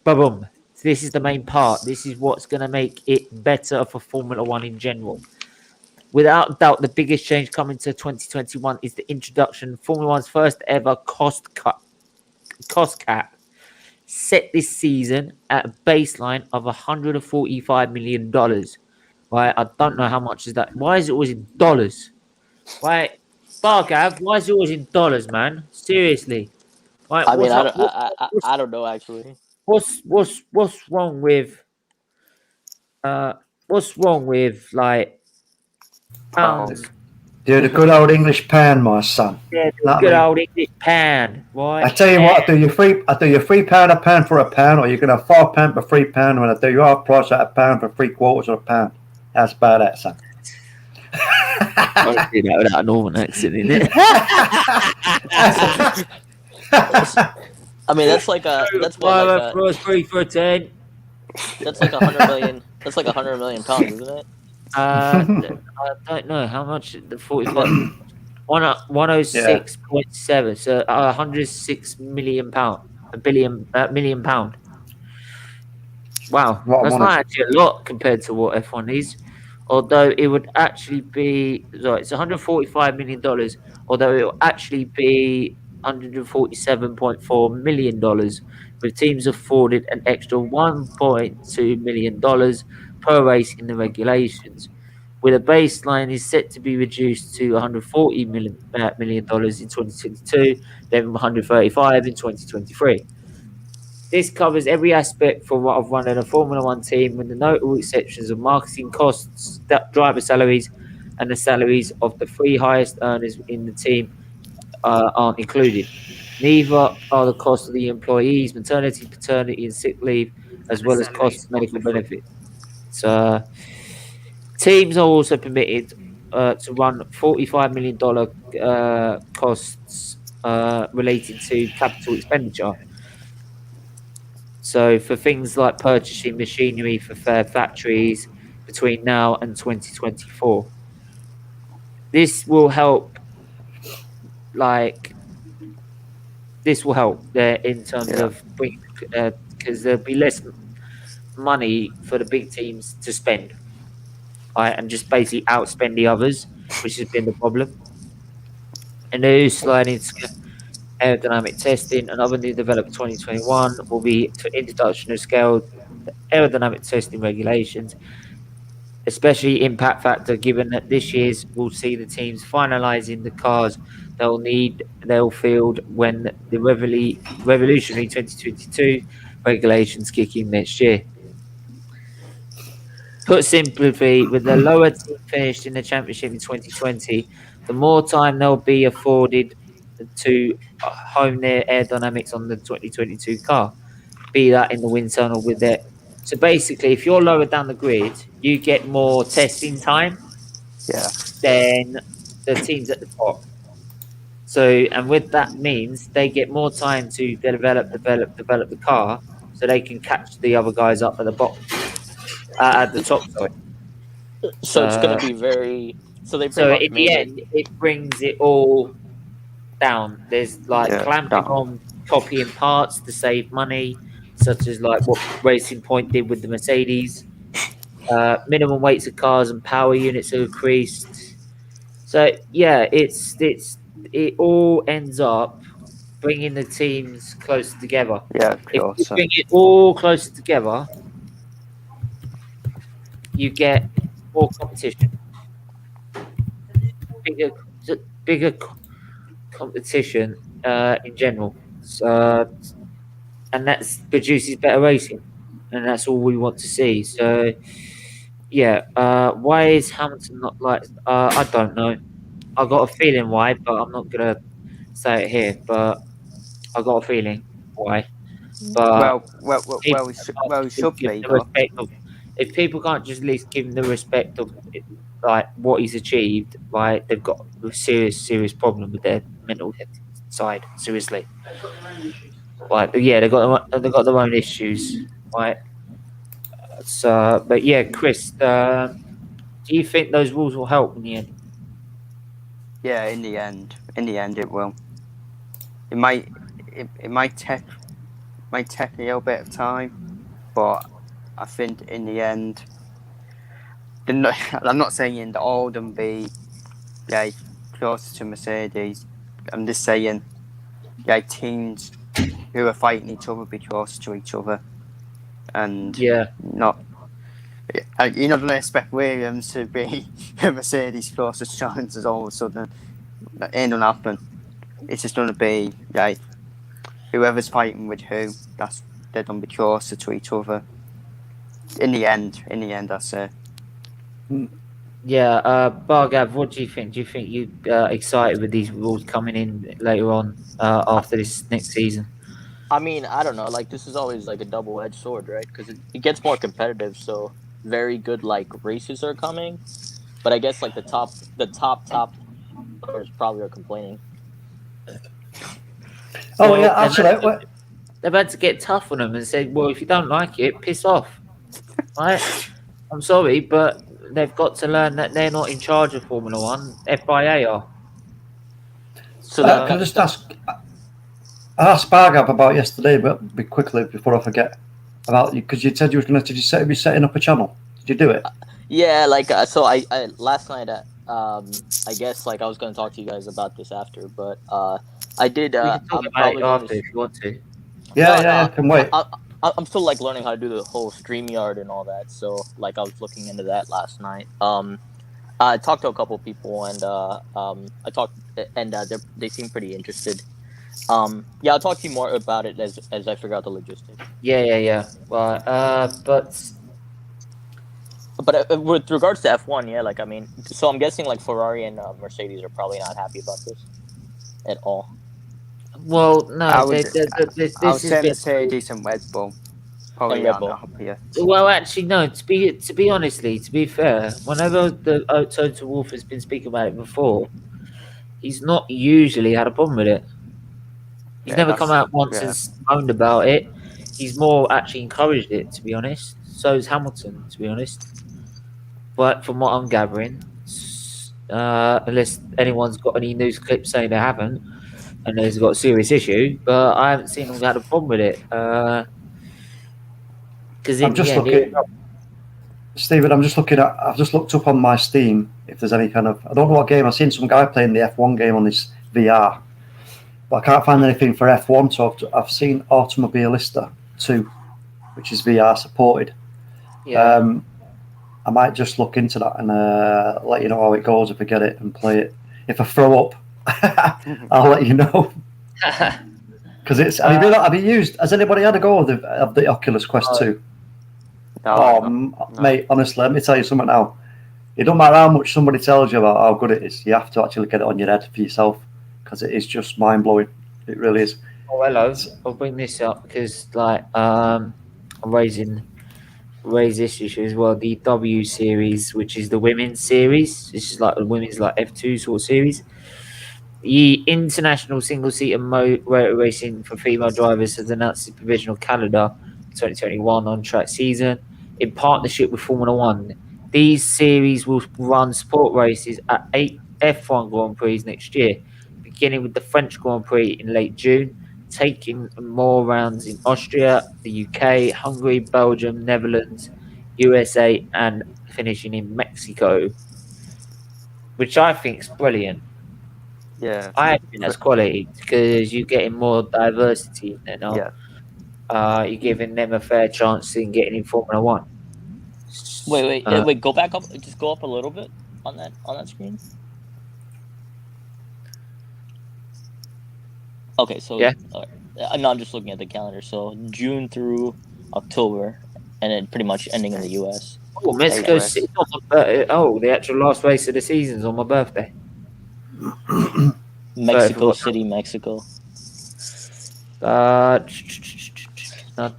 Boom. This is the main part. This is what's going to make it better for Formula One in general. Without doubt, the biggest change coming to 2021 is the introduction of Formula One's first ever cost cap, set this season at a baseline of $145 million. Right, I don't know how much is that. Why is it always in dollars? Right, Bargav, why is it always in dollars, man? Seriously. Right, I mean, I don't know actually. What's wrong with like pounds? Do the good old English pound, my son. Yeah, the good old English pound, right? I tell you what, I do you £3 a pound for a pound, or you're gonna have £5 for £3, when I do you half price at a pound for 3/4 of a pound. That's about that, son. I do that without a northern accent, isn't it? I mean, that's what like 3 for 10. That's like 100 million. That's like 100 million pounds, isn't it? I don't know how much the 45. 106.7. So 106 million pound. Million pound. Wow, that's not actually a lot compared to what F1 is. Although it would actually be it's $145 million. Although it will actually be $147.4 million, with teams afforded an extra $1.2 million per race in the regulations. With a baseline is set to be reduced to $140 million in 2022, then $135 in 2023. This covers every aspect of running a Formula One team, with the notable exceptions of marketing costs, driver salaries, and the salaries of the 3 highest earners in the team aren't included. Neither are the costs of the employees, maternity, paternity, and sick leave, as well as costs of medical benefits. So, teams are also permitted to run $45 million costs related to capital expenditure. So for things like purchasing machinery for fair factories between now and 2024, this will help. This will help there in terms of bringing, because there'll be less money for the big teams to spend, right, and just basically outspend the others, which has been the problem. A new sliding aerodynamic testing, another new developed 2021 will be for introduction of scaled aerodynamic testing regulations, especially impact factor, given that this year's will see the teams finalising the cars they'll field when the revolutionary 2022 regulations kick in next year. Put simply, with the lower team finished in the championship in 2020, the more time they'll be afforded to hone their aerodynamics on the 2022 car, be that in the wind tunnel with it. So basically, if you're lower down the grid, you get more testing time than the teams at the top. So, and with that means they get more time to develop the car, so they can catch the other guys up at the bottom, at the top. Sorry. So it's going to be very. So they. So in the end, it brings it all down. There's like clamping on copying parts to save money, such as like what Racing Point did with the Mercedes. Minimum weights of cars and power units are increased. So yeah, it all ends up bringing the teams closer together. Yeah, of course. If you bring it all closer together, you get more competition, bigger competition in general, and that produces better racing, and that's all we want to see. So yeah, why is Hamilton not like? I don't know. I got a feeling why, but I'm not gonna say it here. But I got a feeling why. But well, it should be. If people can't just at least give him the respect of like what he's achieved, like they've got a serious problem with their mental side. Seriously, like yeah, they've got their own issues, right? So, but yeah, Chris, do you think those rules will help in the end? Yeah, in the end, it will. It might take a little bit of time, but I think in the end, I'm not saying that all of them be closer to Mercedes. I'm just saying teams who are fighting each other be closer to each other, and not. You're not going to expect Williams to be a Mercedes closest chances all of a sudden. That ain't going to happen. It's just going to be whoever's fighting with who. They're going to be closer to each other. In the end, I say. Yeah, Bargav, what do you think? Do you think you're excited with these rules coming in later on after this next season? I mean, I don't know. Like, this is always like a double-edged sword, right? Because it gets more competitive, so very good like races are coming. But I guess like the top players probably are complaining. Oh yeah, actually, they've had to get tough on them and say, "Well, if you don't like it, piss off." Right? I'm sorry, but they've got to learn that they're not in charge of Formula One. FIA are. So can I just ask? I asked Bargab about yesterday, but be quickly before I forget about you, because you said you were going to be setting up a channel. Did you do it? Yeah, like so. I last night. I guess like I was going to talk to you guys about this after, but I did. We can talk about it after if you want to. Yeah, I can wait. I'm still like learning how to do the whole StreamYard and all that, so like I was looking into that last night. I talked to a couple of people and I talked and they seem pretty interested. Yeah, I'll talk to you more about it as I figure out the logistics. Yeah. Well, but with regards to F1, yeah, like I mean, so I'm guessing like Ferrari and Mercedes are probably not happy about this at all. Well, no, I would say Mercedes and Red Bull. Probably Red Bull. not happier. Well, actually, no. To be fair, whenever the Toto Wolff has been speaking about it before, he's not usually had a problem with it. He's never come out once and moaned about it. He's more actually encouraged it, to be honest. So is Hamilton, to be honest. But from what I'm gathering, unless anyone's got any news clips saying they haven't, and there's got a serious issue, but I haven't seen them had a problem with it. Because I'm just looking, Stephen. I've just looked up on my Steam if there's any kind of. I don't know what game. I've seen some guy playing the F1 game on this VR, but I can't find anything for F1. So I've seen Automobilista 2. which is VR supported. Yeah. I might just look into that and let you know how it goes if I get it and play it. If I throw up, I'll let you know. Because it's. Have you used? Has anybody had a go of the Oculus Quest 2? No. Mate, honestly, let me tell you something now. It don't matter how much somebody tells you about how good it is. You have to actually get it on your head for yourself because it is just mind blowing. It really is. Oh, hello. I'll bring this up because, like, I'm raise this issue as well. The W series, which is the women's series, this is like the women's like F2 sort of series. The International Single Seater Motor Racing for female drivers has announced its provisional calendar 2021 on track season in partnership with Formula One. These series will run sport races at 8 F1 Grand Prix next year, beginning with the French Grand Prix in late June, taking more rounds in Austria, the UK, Hungary, Belgium, Netherlands, USA, and finishing in Mexico, which I think is brilliant. Yeah, I think that's quality because you're getting more diversity. You know, you're giving them a fair chance in getting in Formula One. Wait. Go back up. Just go up a little bit on that screen. Okay, so yeah. No, I'm just looking at the calendar. So June through October, and then pretty much ending in the US. Oh, Mexico City. The actual last race of the season's on my birthday. Mexico City, Mexico.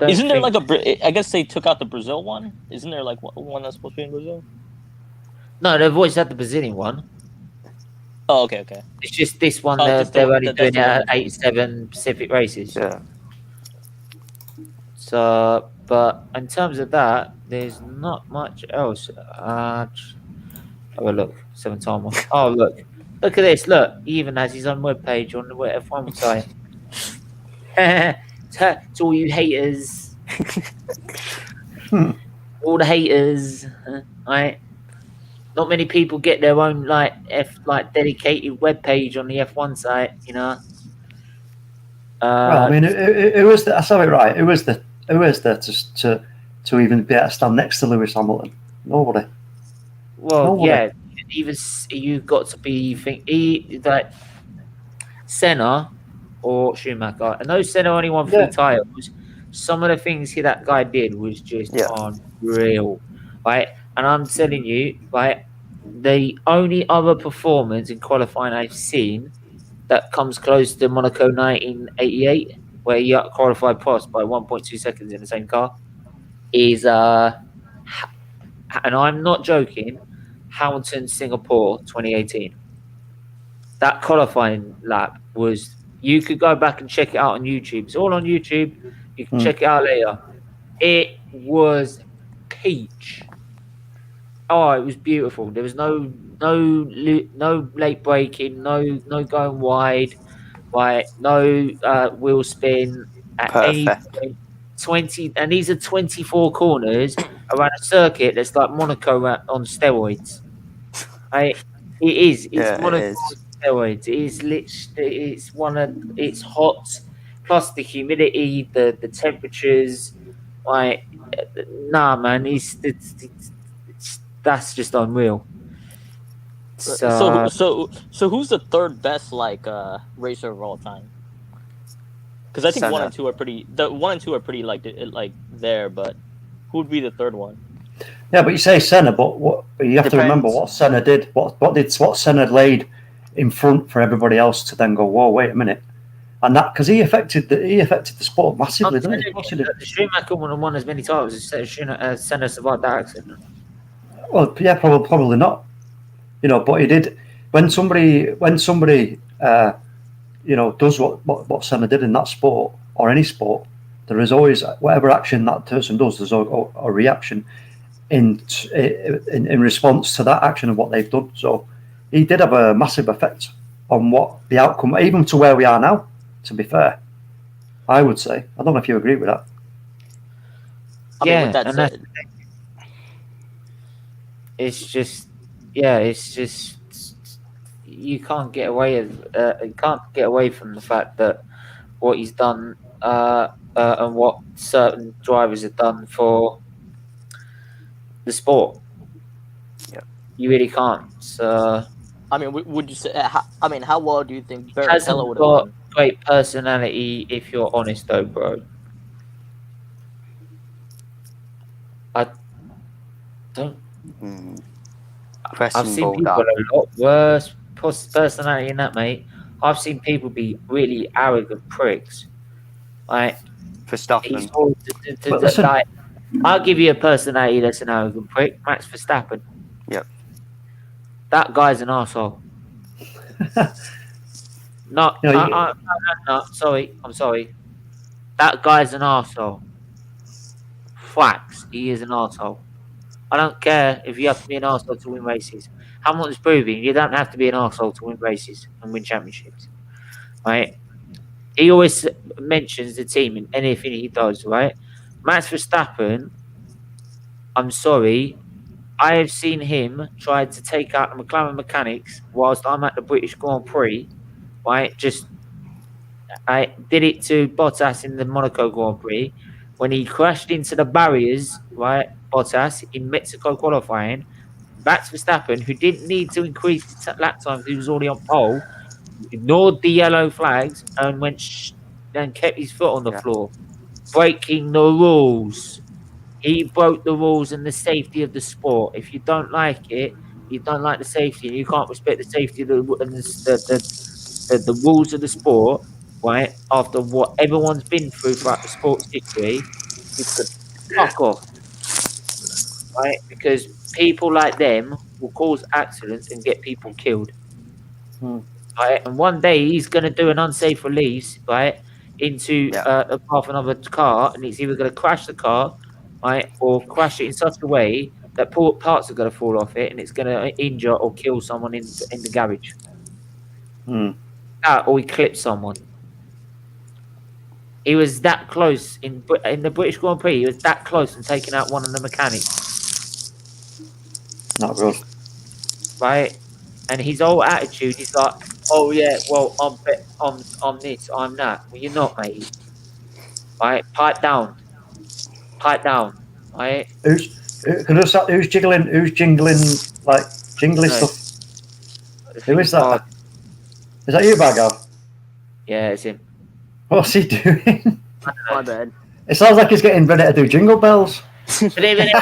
Isn't there like I guess they took out the Brazil one. Isn't there like one that's supposed to be in Brazil? No, they've always had the Brazilian one. Oh, okay. It's just this one. They're only doing it at 87 Pacific races. Yeah. So, but in terms of that, there's not much else. Have a look. 7 time. Oh, look at this. Look, he even has his own webpage on the F1 site. To all you haters, all the haters, right? Not many people get their own dedicated webpage on the F1 site, you know. Well, I mean, it was. I saw it right. It was there to even be able to stand next to Lewis Hamilton. Nobody. Well, yeah. Even you've got to be like Senna or Schumacher. I know Senna only won 3 titles. Some of the things that guy did was just unreal, right? And I'm telling you, right, the only other performance in qualifying I've seen that comes close to Monaco 1988, where he qualified Prost by 1.2 seconds in the same car, is and I'm not joking, Hamilton Singapore 2018. That qualifying lap was. You could go back and check it out on YouTube. It's all on YouTube. You can check it out later. It was peach. Oh, it was beautiful. There was no late braking, no going wide, right? No wheel spin at any point. 20, and these are 24 corners around a circuit that's like Monaco on steroids. Right? It is. It's Monaco on steroids. It is literally. It's hot, plus the humidity, the temperatures. Like, nah, man. It's that's just unreal. So who's the third best racer of all time? Because I think Senna. 1 and 2 are pretty. The 1 and 2 are pretty like there, but who would be the third one? Yeah, but you say Senna, but you have to remember what Senna did. What Senna laid in front for everybody else to then go, whoa, wait a minute, and that because he affected the sport massively, didn't he? Schumacher wouldn't have won as many titles as Senna survived that accident. Well, yeah, probably not. You know, but he did. When somebody does what Senna did in that sport or any sport, there is always whatever action that person does. There's a reaction in response to that action and what they've done. So he did have a massive effect on what the outcome, even to where we are now. To be fair, I would say. I don't know if you agree with that. It's just you can't get away from the fact that what he's done and what certain drivers have done for the sport. Yeah, you really can't. So, I mean, would you say? How well do you think Barrichello hasn't would have got done? great personality, if you're honest, though, bro. I don't. I've seen people with a lot worse personality than that, mate. I've seen people be really arrogant pricks. Like, Verstappen. Like, I'll give you a personality that's an arrogant prick. Max Verstappen. Yep. That guy's an arsehole. No, no, sorry. I'm sorry. That guy's an arsehole. Facts. He is an arsehole. I don't care if you have to be an arsehole to win races. Hamilton's proving you don't have to be an arsehole to win races and win championships. Right? He always mentions the team in anything he does, right? Max Verstappen, I'm sorry, I have seen him try to take out the McLaren mechanics whilst I'm at the British Grand Prix, right? I did it to Bottas in the Monaco Grand Prix when he crashed into the barriers, right? Bottas in Mexico qualifying. Max Verstappen, who didn't need to increase the lap time because he was already on pole, ignored the yellow flags and and kept his foot on the floor, breaking the rules. He broke the rules and the safety of the sport. If you don't like it, you don't like the safety, and you can't respect the safety of the rules of the sport, right? After what everyone's been through throughout the sport's history, you could fuck off, right? Because people like them will cause accidents and get people killed. Right? And one day he's going to do an unsafe release, right, into the path of another car, and he's either going to crash the car, right, or crash it in such a way that parts are going to fall off it, and it's going to injure or kill someone in the garage. Or he clips someone. He was that close in the British Grand Prix. He was that close in taking out one of the mechanics. Not good. Right? And his whole attitude is like, oh yeah, well I'm this, I'm that. Well, you're not, mate. Right? Pipe down. Right? Who's jiggling like jingly stuff? Who is that? Is that you, Bago? Yeah, it's him. What's he doing? My bad. It sounds like he's getting ready to do jingle bells. But even I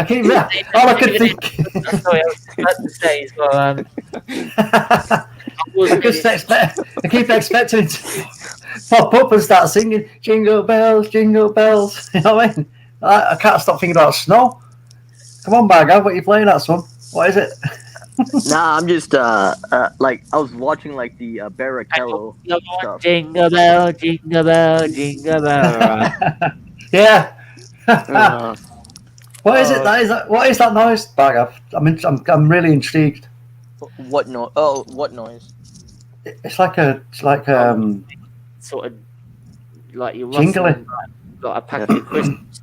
keep all I could think. Sorry, I was about to say as well. I keep expecting to pop up and start singing jingle bells, jingle bells. You know what I mean? I can't stop thinking about snow. Come on, Bago, what are you playing at, son? What is it? Nah, I'm just like I was watching like the Barrichello stuff. Jingle bell, jingle bell, jingle bell. Yeah. What is it? What is that noise, Bago? I'm really intrigued. What noise? Oh, what noise? It's like sort of like you're jingling, like a packet of crisps.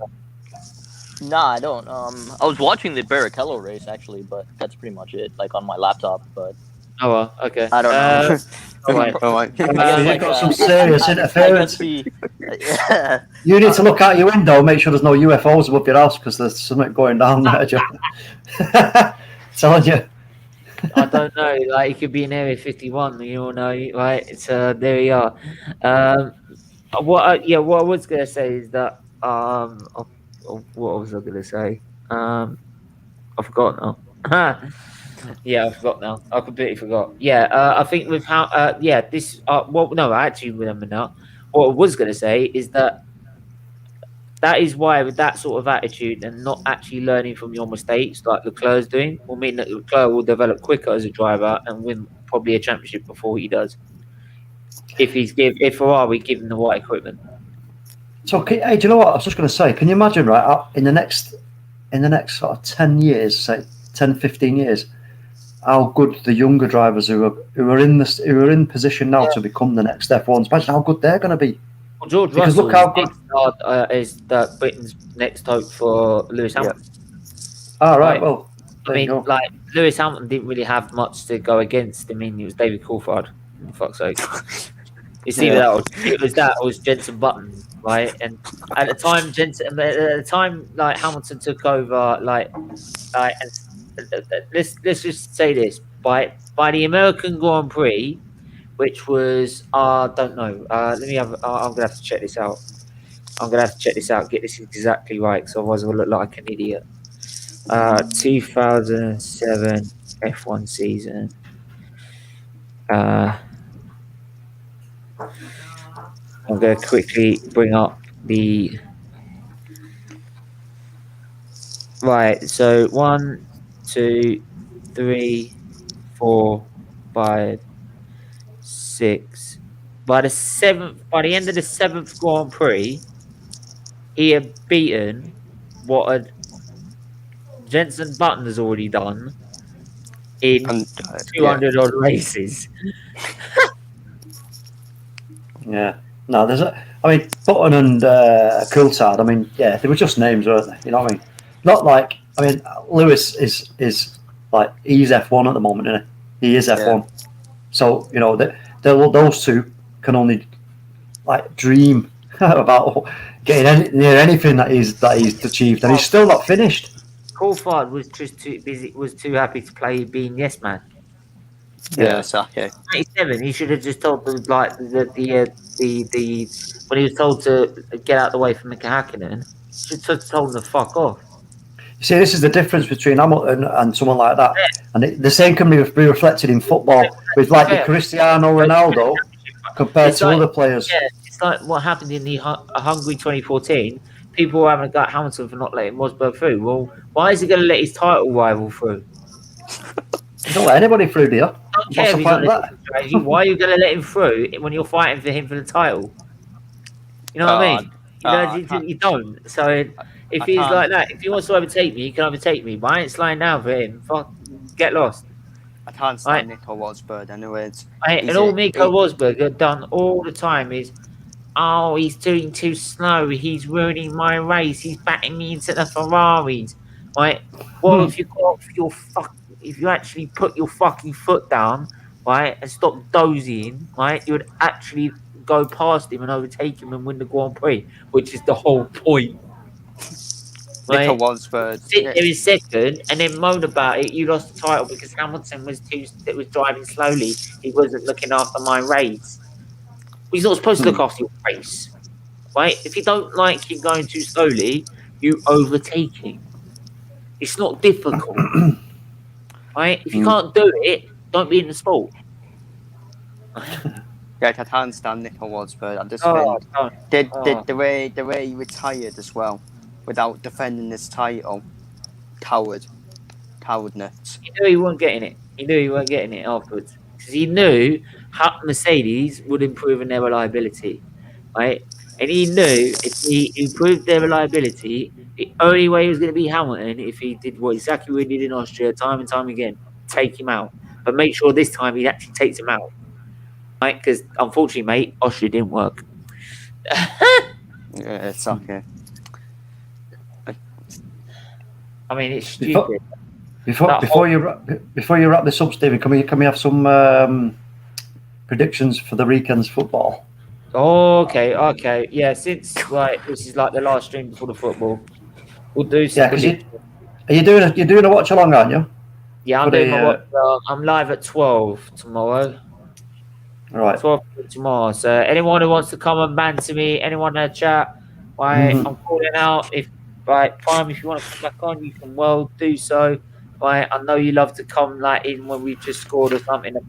Nah, I don't. I was watching the Barrichello race actually, but that's pretty much it. Like on my laptop, but. Oh well, okay. I don't know. All right. You've got some serious interference. Yeah. You need to look out your window, make sure there's no UFOs above your house because there's something going down there, Joe. Telling you. I don't know. Like it could be in Area 51. You all know, right? It's there we are. What I was gonna say is that what was I gonna say? I forgot now. Yeah, I forgot now. I completely forgot. Yeah, I think with how this no, I actually remember now. What I was gonna say is that is why with that sort of attitude and not actually learning from your mistakes like Leclerc's doing will mean that Leclerc will develop quicker as a driver and win probably a championship before he does. If Ferrari give him the right equipment. So, hey, do you know what I was just going to say? Can you imagine, right, in the next sort of 10 years, say 10, 15 years, how good the younger drivers who are in position now to become the next F1s? Imagine how good they're going to be. Well, George because Russell look how good is that Britain's next hope for Lewis Hamilton. All right. Well, I mean, like Lewis Hamilton didn't really have much to go against. I mean, it was David Coulthard. For fuck's sake. It's either that or was Jensen Button, right? And at the time, like Hamilton took over, and let's just say this: by the American Grand Prix, which was don't know. I'm gonna have to check this out. Get this exactly right, because otherwise I'll look like an idiot. 2007 F1 season. I'm going to quickly bring up the right. So 1, 2, 3, 4, 5, 6. By the end of the 7th Grand Prix, he had beaten what had Jensen Button has already done in 200 odd races. Yeah. No, I mean, Button and Coulthard, I mean, yeah, they were just names, weren't they? You know what I mean? Not like, I mean, Lewis is like, he's F1 at the moment, isn't he? He is F1. Yeah. So, you know, those two can only, like, dream about getting near anything that he's achieved, and he's still not finished. Coulthard was just too busy, was too happy to play being yes man. Yeah, okay. 97. He should have just told them, like, the when he was told to get out of the way from Mika Hakkinen, should have told him to fuck off. You see, this is the difference between Hamilton and someone like that, and the same can be reflected in football with like the Cristiano Ronaldo compared to other players. Yeah, it's like what happened in the Hungary 2014. People were having a go at Hamilton for not letting Rosberg through. Well, why is he going to let his title rival through? You don't let anybody through, do you? Don't care if he's on a strategy. Why are you going to let him through when you're fighting for him for the title? You know what I mean? You don't. So if he's like that, if he wants to overtake me, he can overtake me. But I ain't slowing down for him. Fuck, get lost. I can't stand Nico Rosberg anyways. And all Nico Rosberg have done all the time is, oh, he's doing too slow. He's ruining my race. He's batting me into the Ferraris. Right? Well, if you actually put your fucking foot down, right, and stop dozing, right, you would actually go past him and overtake him and win the Grand Prix, which is the whole point. Right? Nico Rosberg Sit there in second and then moan about it. You lost the title because Hamilton was driving slowly. He wasn't looking after my race. He's not supposed to look after your race, right? If you don't like him going too slowly, you overtake him. It's not difficult, right? If you can't do it, don't be in the sport. Yeah, I can't stand Nico Rosberg. I just think the way he retired as well, without defending his title, cowardness. He knew he wasn't getting it. He knew he wasn't getting it afterwards because he knew how Mercedes would improve in their reliability, right? And he knew if he improved their reliability, the only way he was going to be Hamilton if he did exactly what he did in Austria time and time again, take him out. But make sure this time he actually takes him out, right? Because unfortunately, mate, Austria didn't work. Yeah, it's okay. I mean, it's stupid. Before you wrap this up, Stephen, can we have some predictions for the weekend's football? Oh, okay. Yeah, since this is like the last stream before the football, we'll do some. You're doing a watch along, aren't you? Yeah, I'm doing my watch. I'm live at 12 tomorrow. All right. 12 tomorrow. So anyone who wants to come and banter me, anyone in the chat, I'm calling out. If Prime, if you want to come back on, you can well do so. Right, I know you love to come even when we've just scored or something, and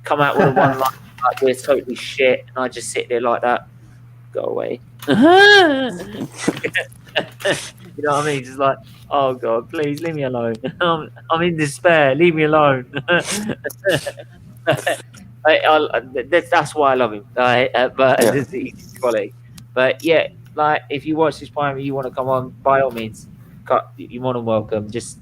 come out with a one like we're totally shit, and I just sit there like that. Go away. You know what I mean? Just like, oh God, please leave me alone. I'm in despair. Leave me alone. That's why I love him. It's easy quality. But yeah, if you watch this Prime and you want to come on, by all means, you're more than welcome. Just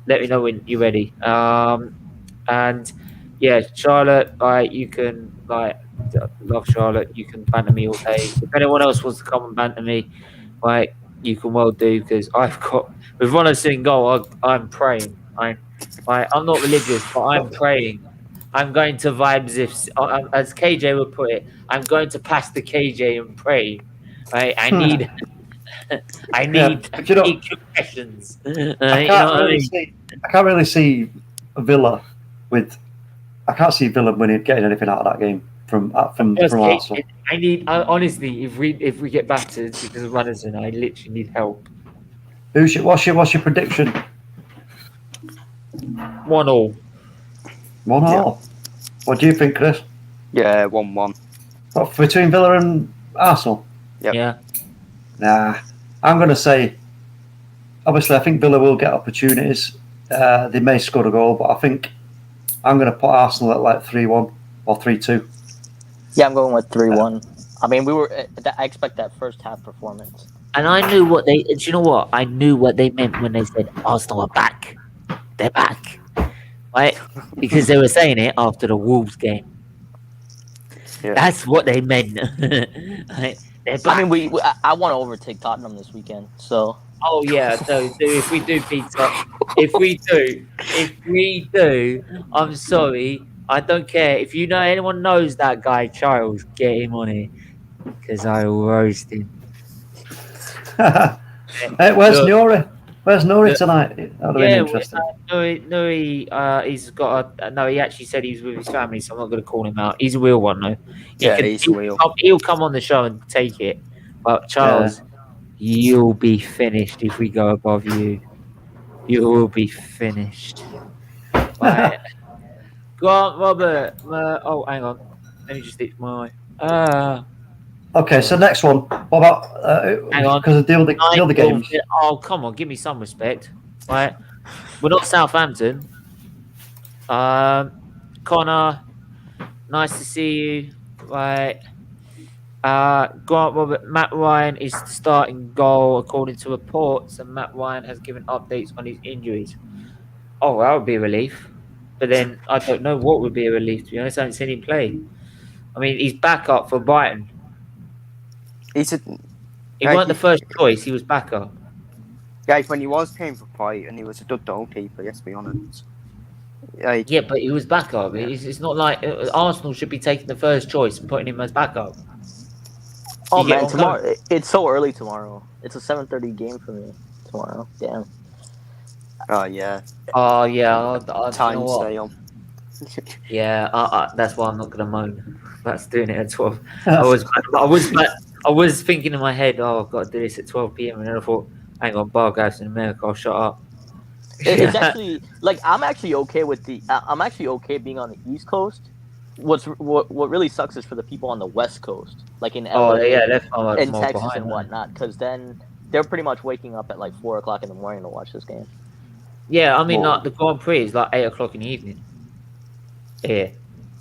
let me know when you're ready. And yeah, Charlotte, you can love Charlotte. You can banter me all day. If anyone else wants to come and banter me, you can well do, because I've got with Ronaldson in goal. I'm praying. I'm not religious, but I'm praying I'm going to vibes if, as KJ would put it, I'm going to pass the KJ and pray. Right? I need, I need but you know, confessions. I can't really see Villa with. I can't see Villa getting anything out of that game from Arsenal. I need honestly, if we get battered because of Madison, I literally need help. What's your prediction? 1-1. 1-1. What do you think, Chris? Yeah, 1-1. What, between Villa and Arsenal? Yep. Yeah. Nah, I'm going to say. Obviously, I think Villa will get opportunities. They may score a goal, but I think I'm going to put Arsenal at like 3-1 or 3-2. Yeah, I'm going with 3-1. I mean, I expect that first half performance. And I knew what they. Do you know what? I knew what they meant when they said Arsenal are back. They're back, right? Because they were saying it after the Wolves game. Yeah. That's what they meant. Right? They're back. I mean, I want to overtake Tottenham this weekend. So. Oh yeah. So if we do beat up, if we do, I'm sorry. I don't care if anyone knows that guy Charles. Get him on it, because I will roast him. Hey, where's Nuri? Where's Nuri tonight? That'd be interesting. Nuri, he's got he actually said he's with his family, so I'm not going to call him out. He's a real one, though. He's real. He'll come on the show and take it. But Charles, you'll be finished if we go above you. You will be finished. Right. Go on, Robert. Oh, hang on. Let me just hit my... Okay, so next one. What about because of the other games? Oh, come on, give me some respect, right? We're not Southampton. Connor, nice to see you, right? Grant Robert, Matt Ryan is the starting goal according to reports, and Matt Ryan has given updates on his injuries. Oh, that would be a relief. But then I don't know what would be a relief, to be honest. I haven't seen him play. I mean, he's back up for Brighton. He wasn't the first choice. He was backup. Yeah, when he was playing for Brighton, he was a good goalkeeper. Let's be honest. Yeah, but he was backup. It's not like Arsenal should be taking the first choice and putting him as backup. Oh man, tomorrow it's so early tomorrow. It's a 7:30 game for me tomorrow. Damn. Oh yeah. Oh yeah. Time stay on. Yeah, that's why I'm not gonna moan. That's doing it at 12. I was thinking in my head, I've got to do this at 12 p.m. and then I thought, hang on, Bargas in America, I'll shut up. It's actually like I'm actually okay being on the East Coast. What really sucks is for the people on the West Coast, like in LA, in Texas and whatnot, because then they're pretty much waking up at like 4:00 in the morning to watch this game. Yeah, I mean, like the Grand Prix is like 8:00 in the evening. Yeah.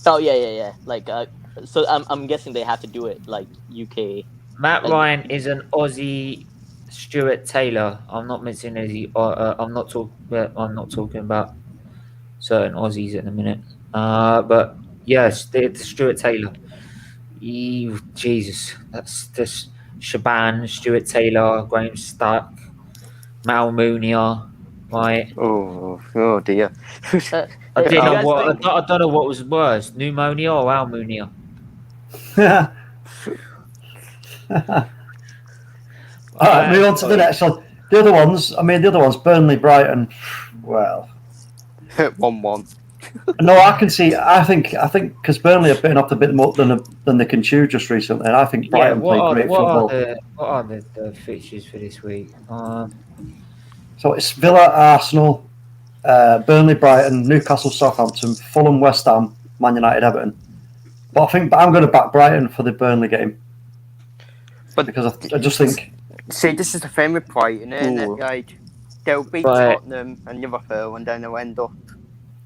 Oh yeah. Like, so I'm guessing they have to do it like UK. Matt Ryan is an Aussie Stuart Taylor. I'm not mentioning Aussie. I'm not talking about certain Aussies at the minute. But yes, the Stuart Taylor. Jesus, that's this Shaban, Stuart Taylor, Graham Stuck, Mal Mounier, right? Oh dear. I don't know what was worse, pneumonia or Almunia. All right, move on to the next one. The other ones, Burnley, Brighton. Well, 1-1. No, I think because Burnley have bitten off a bit more than they can chew just recently, and I think Brighton played great football. What are the fixtures for this week? So it's Villa, Arsenal, Burnley, Brighton, Newcastle, Southampton, Fulham, West Ham, Man United, Everton. But I'm going to back Brighton for the Burnley game. But because I just think. See, this is the thing with Brighton, isn't it? Like, they'll beat Tottenham and Liverpool, and then they'll end up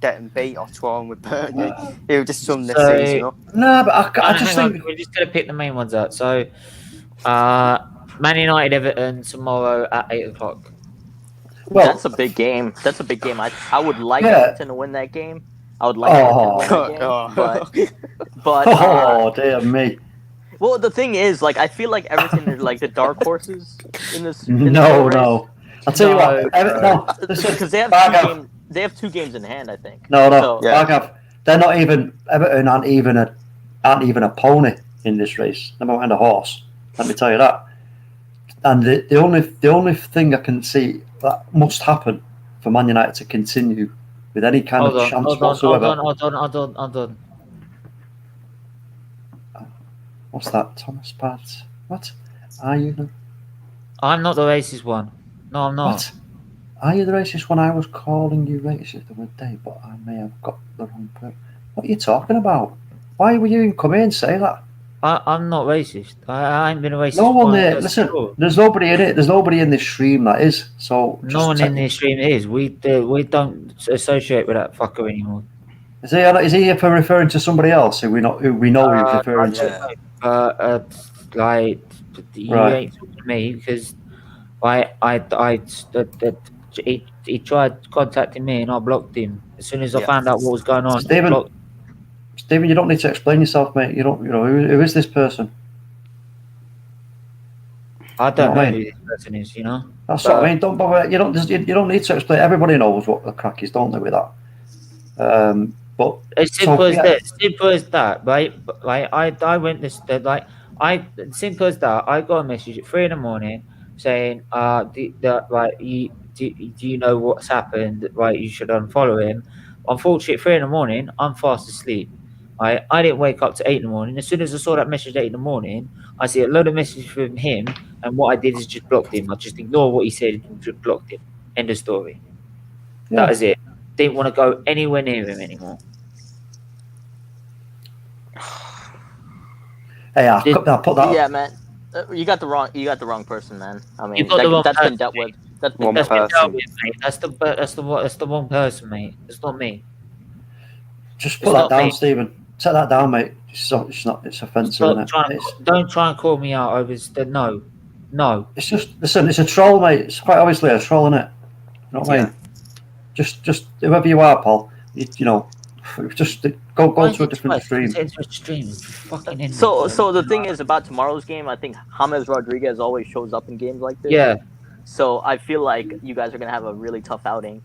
getting beat or drawn with Burnley. It'll just sum the season up. No, but I just think we're just going to pick the main ones out. So, Man United, Everton tomorrow at 8:00. Well, that's a big game. I would like Everton to win that game. I would like Everton to win that game, but oh dear me. Well, the thing is, like, I feel like Everton is like the dark horses in this. No. I'll tell you what. Because they have 2 games in hand, I think. No. So, they're not even Everton aren't even a pony in this race. They might end a horse. Let me tell you that. And the only thing I can see that must happen for Man United to continue with any kind of chance whatsoever. Hold on. What's that, Thomas Parts? What? Are you? I'm not the racist one. No, I'm not. What? Are you the racist one? I was calling you racist the other day, but I may have got the wrong person. What are you talking about? Why were you even come in and say that? I'm not racist. I ain't been a racist. No one there. Listen, there's nobody in it. There's nobody in this stream that is. So no one in this stream is. We don't associate with that fucker anymore. Is he here for referring to somebody else who we know he's referring to? Like you ain't talking to me because he tried contacting me and I blocked him as soon as I found out what was going on. Stephen, you don't need to explain yourself, mate. You know who is this person? I don't know who this person is. You know. That's what I mean. Don't bother. You don't need to explain. Everybody knows what the crack is, don't they? With that. But as simple as that, right? Like I went this simple as that. I got a message at 3 a.m. saying, do you know what's happened? Right, you should unfollow him. Unfortunately, at 3 a.m, I'm fast asleep. I didn't wake up to 8 a.m. As soon as I saw that message at 8 a.m, I see a load of messages from him, and what I did is just blocked him. I just ignored what he said and just blocked him. End of story. Yeah. That is it. Didn't want to go anywhere near him anymore. Hey, I'll put that. Yeah, man. You got the wrong person, man. I mean, that's been dealt with. That's been dealt with, mate. That's the wrong person, mate. It's not me. Just put that down, Stephen. Set that down, mate. It's offensive, isn't it? Don't try and call me out over no. It's just listen. It's a troll, mate. It's quite obviously a troll, isn't it? You know what I mean? Just whoever you are, Paul. You know, just go to a different stream. So the thing is about tomorrow's game. I think James Rodriguez always shows up in games like this. Yeah. So I feel like you guys are gonna have a really tough outing.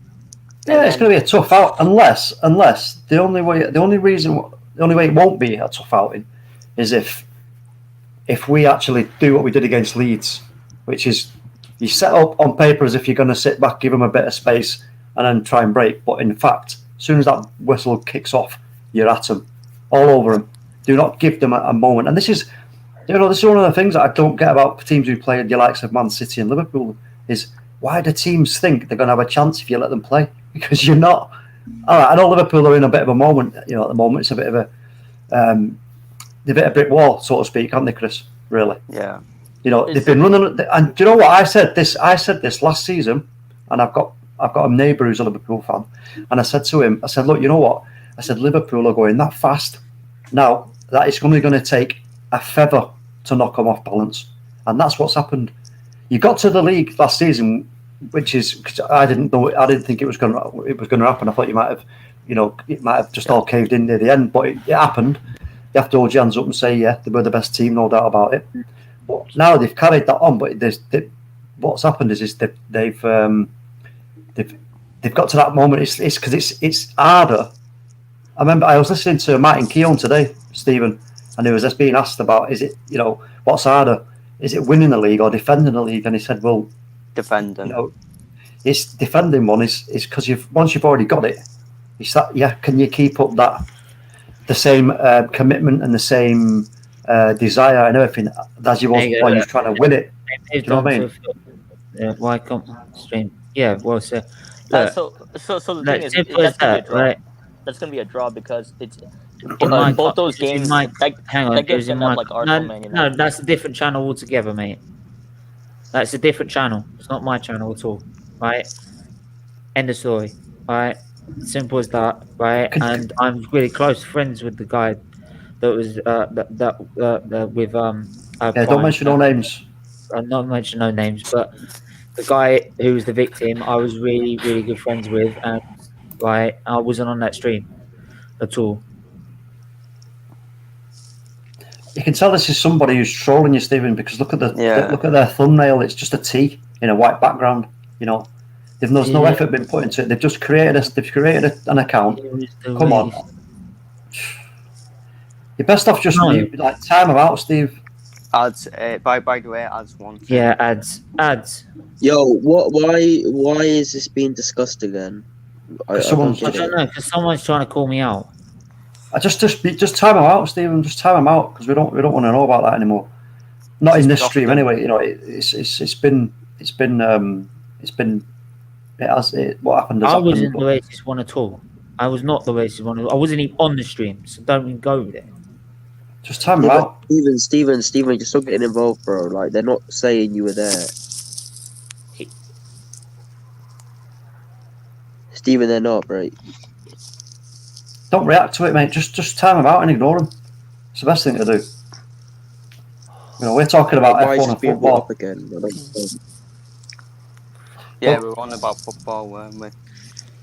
Yeah, it's going to be a tough out unless the only way it won't be a tough outing is if we actually do what we did against Leeds, which is you set up on paper as if you're going to sit back, give them a bit of space, and then try and break. But in fact, as soon as that whistle kicks off, you're at them, all over them. Do not give them a moment. And this is one of the things that I don't get about teams who play the likes of Man City and Liverpool is why do teams think they're going to have a chance if you let them play? Because you're not. All right, I know Liverpool are in a bit of a moment. You know, at the moment it's a bit of a brick wall, so to speak, aren't they, Chris? Really? Yeah. You know, they've been running. And do you know what I said? This last season, and I've got a neighbour who's a Liverpool fan, and I said to him, I said, look, you know what? I said Liverpool are going that fast now that it's only going to take a feather to knock them off balance, and that's what's happened. You got to the league last season. Which is because I didn't think it was going to happen. I thought it might have just all caved in near the end, but it happened. You have to hold your hands up and say, yeah, they were the best team, no doubt about it. But now they've carried that on. But what's happened is they've got to that moment. It's because it's harder. I remember I was listening to Martin Keown today, Stephen, and he was just being asked about what's harder? Is it winning the league or defending the league? And he said, well. Defending. You know, it's defending one is because once you've already got it, it's that can you keep up the same commitment and the same desire and everything as you was while you're trying to win it. Do you know what I mean? Why can't stream? Yeah, well, so the thing is that's gonna be a draw. Right? That's gonna be a draw because it's both those games. Hang on, gives him like Arsenal. No, that's a different channel altogether, mate. That's a different channel. It's not my channel at all, right? End of story, right? Simple as that, right? And I'm really close friends with the guy that was with don't mention no names. I'm not mention no names, but the guy who was the victim, I was really, really good friends with, and right, I wasn't on that stream at all. You can tell this is somebody who's trolling you, Stephen, because look at their thumbnail. It's just a T in a white background. You know, there's no effort been put into it. They've just created an account. Come on, You're best off just like time them out, Steve. Ads. By the way, ads one. Yeah, ads. Yo, why is this being discussed again? I don't know, because someone's trying to call me out. I just time them out, Stephen. Just time them out because we don't want to know about that anymore. Not in this stream anyway. You know, what happened. I wasn't the racist one at all. I was not the racist one. I wasn't even on the stream, so don't even go there. Just time them out. Steven, you're still getting involved, bro. Like, they're not saying you were there. Steven, they're not, right? Don't react to it, mate. Just time them out and ignore them. It's the best thing to do. You know, we're talking about F1 and football. Again? Yeah, we were on about football, weren't we?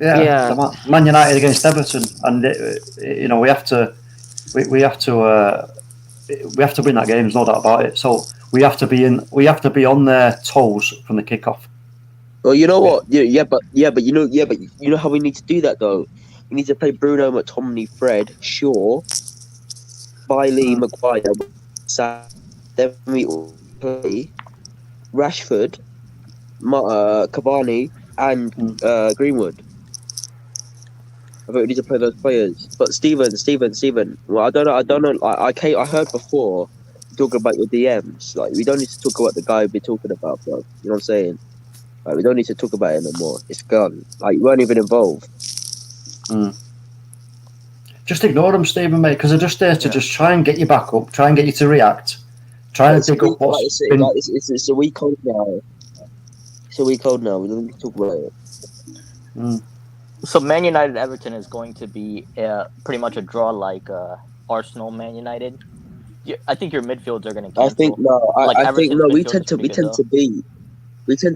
Yeah. Man United against Everton, and you know we have to win that game. There's no doubt about it. So we have to be on their toes from the kickoff. Well, you know what? But you know how we need to do that though. We need to play Bruno, McTominay, Fred, Shaw, Bailey, Maguire, then we play Rashford, Cavani, and Greenwood. I think we need to play those players. But Steven. Well, I don't know. I heard before talking about your DMs. Like, we don't need to talk about the guy we're talking about, bro. You know what I'm saying? Like, we don't need to talk about it no more. It's gone. Like, you weren't even involved. Just ignore them, Stephen, mate, because they're just there to just try and get you back up, try and get you to react, try and dig up what's been... It's a week old now. It's a week old now. We don't need to talk about it. So Man United Everton is going to be pretty much a draw like Arsenal Man United. I think your midfields are going to cancel. I think we tend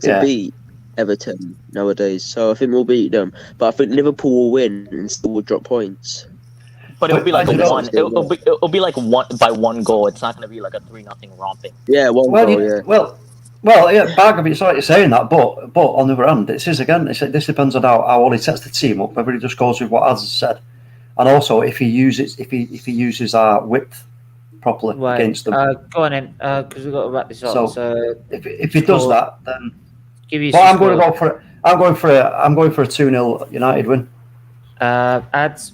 to beat Everton nowadays, so I think we'll beat them. But I think Liverpool will win and still will drop points. But it'll be like one. It'll be like one goal. It's not going to be like a 3-0 romping. Yeah, one goal. Yeah. Well, yeah, Bargaby, it's like you're saying that, but on the other hand, this depends on how Ollie sets the team up. Whether he just goes with what Az has said, and also if he uses our width properly against them. Go on then, because we've got to wrap this up. So if he does that, then I'm going to go for it. I'm going for a 2-0 United win. Ads.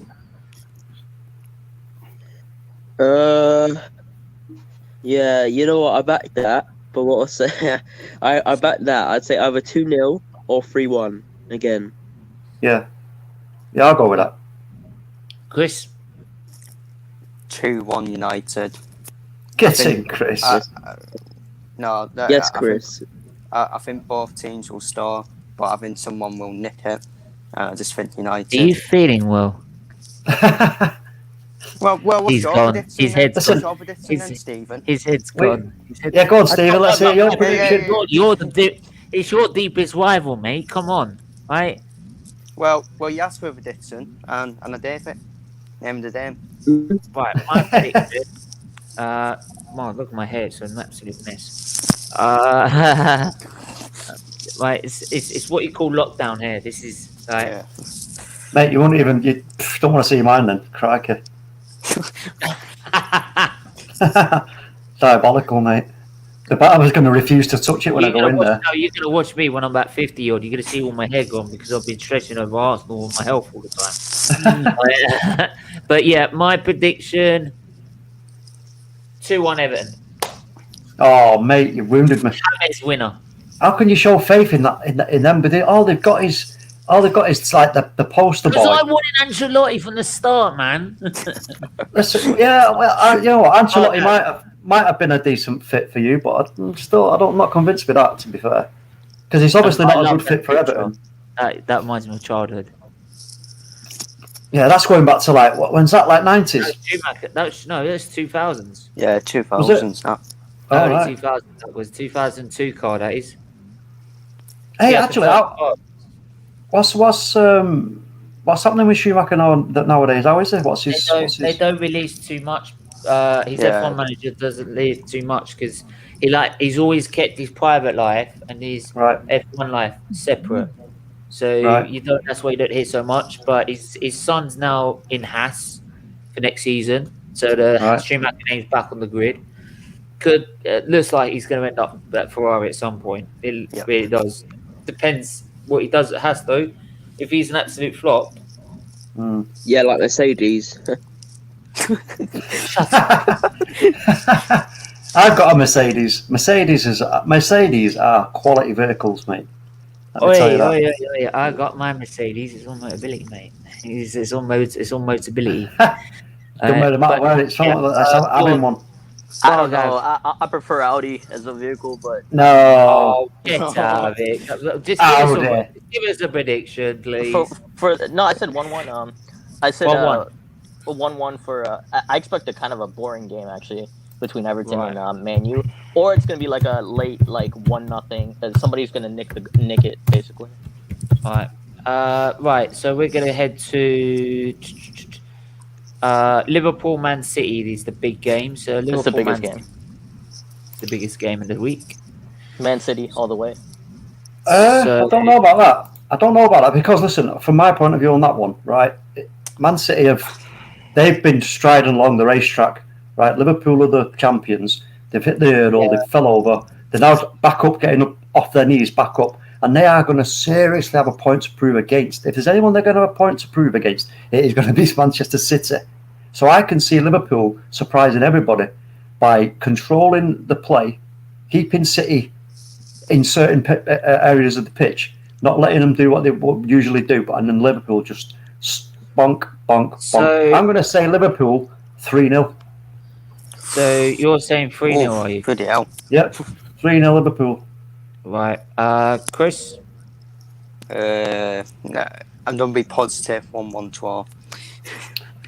Yeah, you know what? I back that. But what I'll say, I back that. I'd say either 2-0 or 3-1 again. Yeah, I'll go with that. Chris. 2-1 United. Get in, Chris. Yes, Chris. I think both teams will score, but I think someone will nick it. I just think United. Are you feeling well? Well, he's gone. His head's gone. His head's gone. Yeah, go on, Stephen. Let's hear your prediction. It's your deepest rival, mate. Come on, right? Well, you asked for a prediction, and I did it. Name of the game. Right, my prediction. Man, look at my hair. It's an absolute mess. Right, it's what you call lockdown hair. This is like, mate. You don't want to see mine then, crikey. Diabolical, mate. The batter was going to refuse to touch it when I go in there. No, you're going to watch me when I'm about 50 odd. You're going to see all my hair gone because I've been stressing over Arsenal and my health all the time. But yeah, my prediction 2-1 Everton. Oh, mate, you wounded me. James winner. How can you show faith in them? But all they've got is like the poster boy. Because I wanted Ancelotti from the start, man. Listen, yeah, well, you know what, Ancelotti might have been a decent fit for you, but I'm not convinced with that, to be fair, because he's obviously not a good fit for Everton. That reminds me of childhood. Yeah, that's going back to like when's that? Like 90s? That's 2000s. Yeah, 2000s. Right. 2000. That was 2002 car. That is. Hey, actually, what's happening with Schumacher nowadays? How is it? They don't release too much. His F1 manager doesn't release too much because he's always kept his private life and his F1 life separate. So that's why you don't hear so much. But his son's now in Haas for next season. So the Schumacher name's back on the grid. Looks like he's going to end up at Ferrari at some point. It really does. Depends what he does at Haas though. If he's an absolute flop, yeah, like Mercedes. I've got a Mercedes. Mercedes are quality vehicles, mate. Yeah. I got my Mercedes. It's on Motability, mate. It's on Motability. Don't matter where it's from. Having one. I don't know. I prefer Audi as a vehicle, but no. Oh, get out of it! Just give us a prediction, please. No, I said 1-1. I said 1-1 for. I expect a kind of a boring game actually between Everton and Man U, or it's gonna be like a late 1-0. Somebody's gonna nick it basically. All right. Right. So we're gonna head to. Liverpool Man City is the big game. So Liverpool, it's the biggest game. Uh, The biggest game of the week. Man City all the way. I don't know about that because listen, from my point of view on that one, right? Man City they've been striding along the racetrack, right? Liverpool are the champions. They've hit the hurdle. They fell over. They're now back up, getting up off their knees, back up. And they are going to seriously have a point to prove against. If there's anyone they're going to have a point to prove against, it is going to be Manchester City. So I can see Liverpool surprising everybody by controlling the play, keeping City in certain areas of the pitch, not letting them do what they usually do, and then Liverpool just bonk, bonk, bonk. So, I'm going to say Liverpool 3-0. So you're saying 3-0, are you? Good hell. Yep, 3-0 Liverpool. Right, Chris. No, I'm going to be positive. 1-1 draw.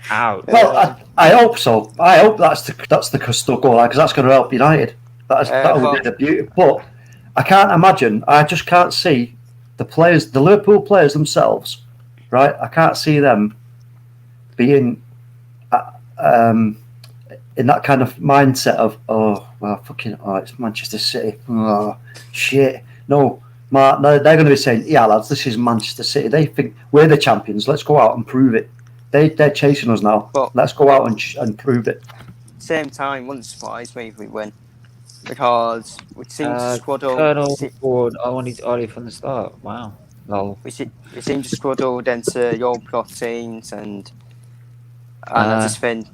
Ow. Well, I hope so. I hope that's the crystal goal because that's going to help United. That would be the beauty. But I can't imagine. I just can't see the players, the Liverpool players themselves. Right, I can't see them being in that kind of mindset of it's Manchester City. Oh shit! No, they're going to be saying, yeah, lads, this is Manchester City. They think we're the champions. Let's go out and prove it. They're chasing us now. But let's go out and prove it. Same time, wouldn't surprise me if we win because we seem to squaddle. Colonel Ford, I wanted Ollie from the start. Wow, lol. We seem to squaddle against your plot teams, and I think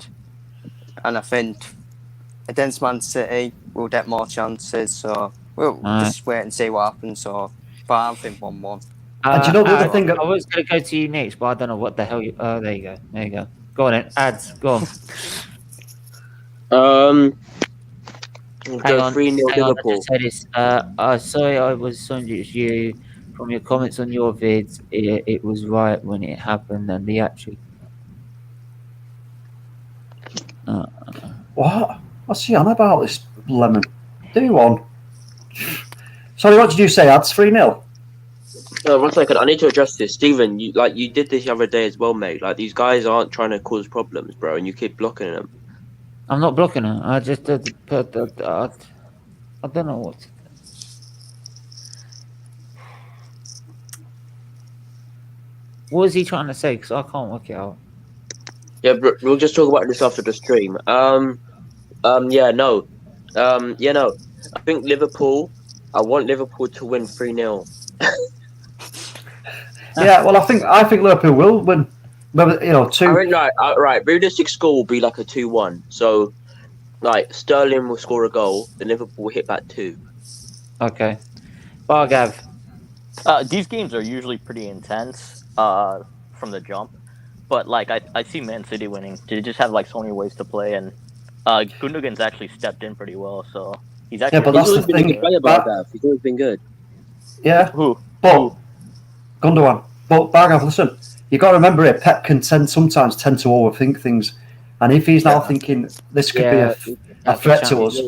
against Man City we'll get more chances. So we'll just wait and see what happens. So, but I think 1-1. And do you know the other thing? I was going to go to you next, but I don't know what the hell you. Oh, there you go. There you go. Go on, then. Ads. Go on. Hang on. 3-0 Liverpool. I just said this. Sorry, I was saying it was you. From your comments on your vids, it was right when it happened, and the actual. What? What's he on about? This lemon. Do one. Sorry, what did you say? Ads 3-0. 1 second, I need to address this. Stephen, you did this the other day as well, mate. Like, these guys aren't trying to cause problems, bro, and you keep blocking them. I'm not blocking them. I just I don't know what to do. What is he trying to say? Because I can't work it out. Yeah, bro, we'll just talk about this after the stream. No. I think Liverpool, I want Liverpool to win 3-0. Yeah, well, I think Liverpool will win. Two. Right. Realistic score will be like a 2-1. So, like, Sterling will score a goal, then Liverpool will hit that 2. Okay. Bargav. These games are usually pretty intense from the jump, but like I see Man City winning. They just have like so many ways to play, and Gundogan's actually stepped in pretty well, so he's actually. Yeah, but that's the thing. He's always been good. Yeah. Who? Gundogan. But Bargav, listen, you got to remember it. Pep can sometimes tend to overthink things, and if he's now thinking this could be a threat to us,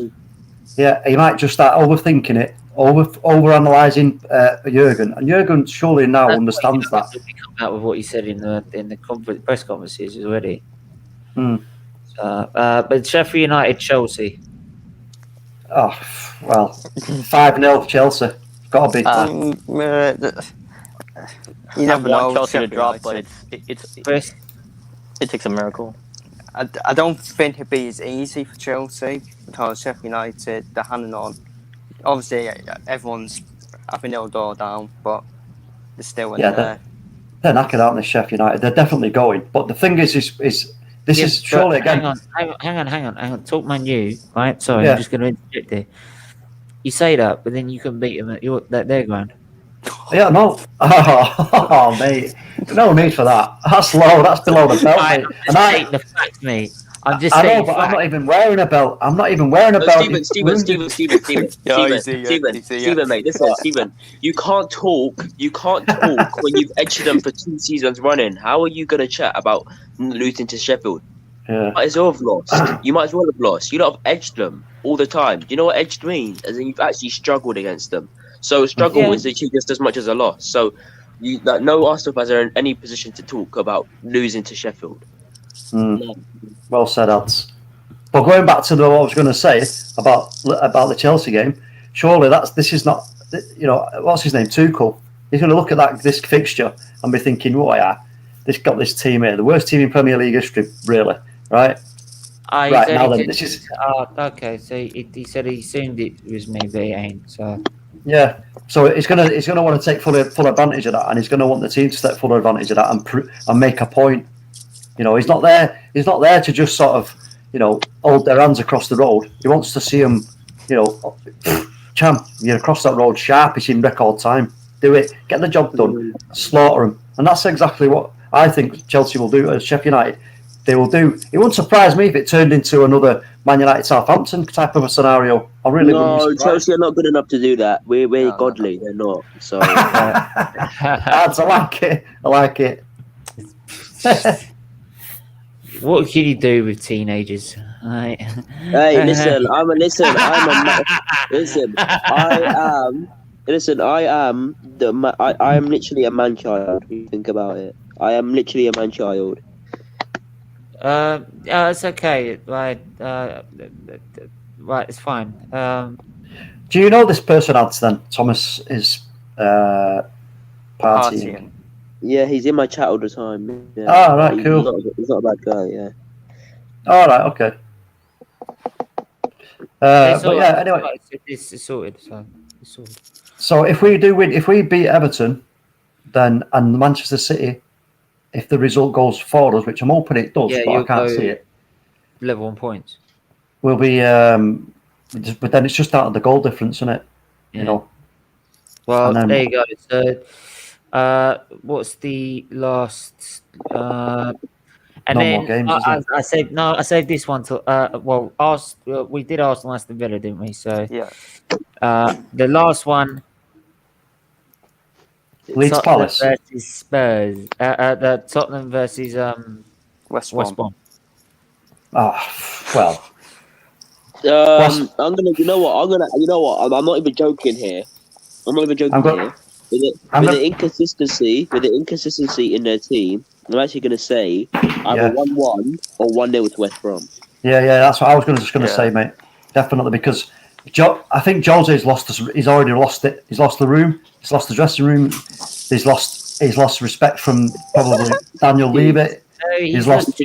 he might just start overthinking it, over-analysing Jurgen, and Jurgen surely now understands that. Come out with what he said in the press conferences already. But Sheffield United, Chelsea. Oh well, 5-0 Chelsea. Got to be. You never know. Chelsea to drop, but it takes a miracle. I don't think it'd be as easy for Chelsea because Sheffield United, they're hanging on. Obviously, everyone's having their door down, but they're still in there. They're knackered out in the Sheffield United. They're definitely going. But the thing is this is surely again. Hang on. Talk Man U, right? Sorry, I'm just going to interject there. You say that, but then you can beat them at their ground. Yeah, no. Oh, mate. No need for that. That's low. That's below the belt, mate. The facts, mate. I'm just saying. But I'm not even wearing a belt. I'm not even wearing a belt. Steven, mate. Listen, Steven. You can't talk when you've edged them for 2 seasons running. How are you going to chat about losing to Sheffield? Yeah. You might as well have lost. You might as well have lost. You don't have edged them all the time. Do you know what edged means? As in you've actually struggled against them. So struggle is actually just as much as a loss. So no Arsenal fans are in any position to talk about losing to Sheffield. No. Well said, Ads. But going back to what I was going to say about the Chelsea game, surely this is not, what's his name, Tuchel. He's going to look at this fixture and be thinking, this got this team here, the worst team in Premier League history, really, right? Right now, then this is. Okay, so he said he assumed it was me, but it ain't. So. Yeah, so he's gonna want to take full advantage of that, and he's gonna want the team to take full advantage of that and make a point. He's not there. He's not there to just sort of, hold their hands across the road. He wants to see them, champ, across that road, sharpish in record time. Do it, get the job done, slaughter them, and that's exactly what I think Chelsea will do at Sheffield United. They will do. It wouldn't surprise me if it turned into another Man United Southampton type of a scenario. I really wouldn't. No, Chelsea are not good enough to do that. We're godly. They're not. So I like it. What can you do with teenagers? Right. Hey, listen. I am literally a man child. If you think about it, I am literally a man child. It's okay. Right, it's fine. Do you know this person, Ads, then? Thomas is partying. Yeah, he's in my chat all the time. Yeah. Oh, right, cool. He's not a bad guy, yeah. All right, okay. Anyway. It's sorted, So if we do win, if we beat Everton, then and Manchester City, if the result goes for us, which I'm hoping it does, but I can't see it. Level on points. We'll be, but then it's just out of the goal difference, isn't it? Yeah. Well, then, there you go. So, what's the last? And no then more games, I saved this one to. We did Arsenal Aston Villa, didn't we? So yeah. The last one. Leeds Palace versus Spurs. The Tottenham versus West Brom. Oh well. I'm gonna. You know what? I'm not even joking here. With the inconsistency in their team, I'm actually gonna say either 1-1 or 1-0 to West Brom. Yeah. That's what I was just gonna say, mate. Definitely, because I think Jose's he's already lost it. He's lost the room. He's lost the dressing room. He's lost respect from probably Daniel Levy. He's lost.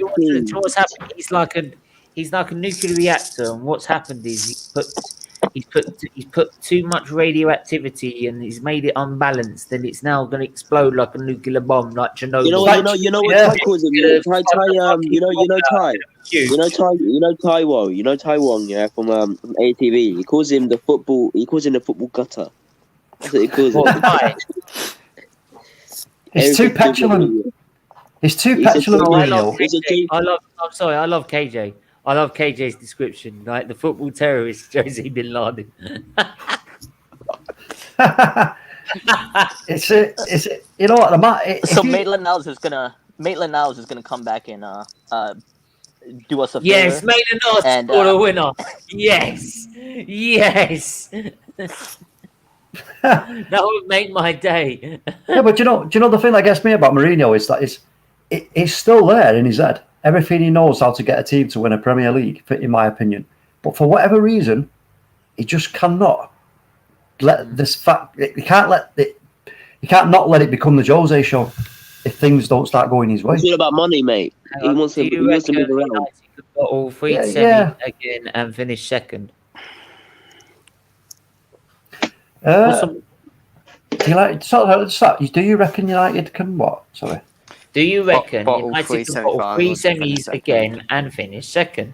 What's happened? He's like a nuclear reactor, and what's happened is he's put too much radioactivity, and he's made it unbalanced, and it's now going to explode like a nuclear bomb, like Chernobyl. You know what Ty calls him? Taiwan, yeah, from ATV. He calls him the football. He calls him the football gutter. That's what he calls him. He's too petulant. He's too petulant. I love KJ. I love KJ's description, like the football terrorist Jose Bin Laden. It's you know what? So Maitland-Niles is gonna come back and do us a favor. Yes, Maitland-Niles scored a winner. Yes. That would make my day. Yeah, but do you know the thing that gets me about Mourinho is that it's still there in his head. Everything he knows how to get a team to win a Premier League, in my opinion. But for whatever reason, he just cannot let this fact. He can't not let it become the Jose show if things don't start going his way. It's all about money, mate. He wants to move around. United could bottle 3 Yeah, semis yeah. again and finish second? Do you reckon United can what? Sorry. Do you reckon Bottle United 3 can bottle 3 semis again and finish second?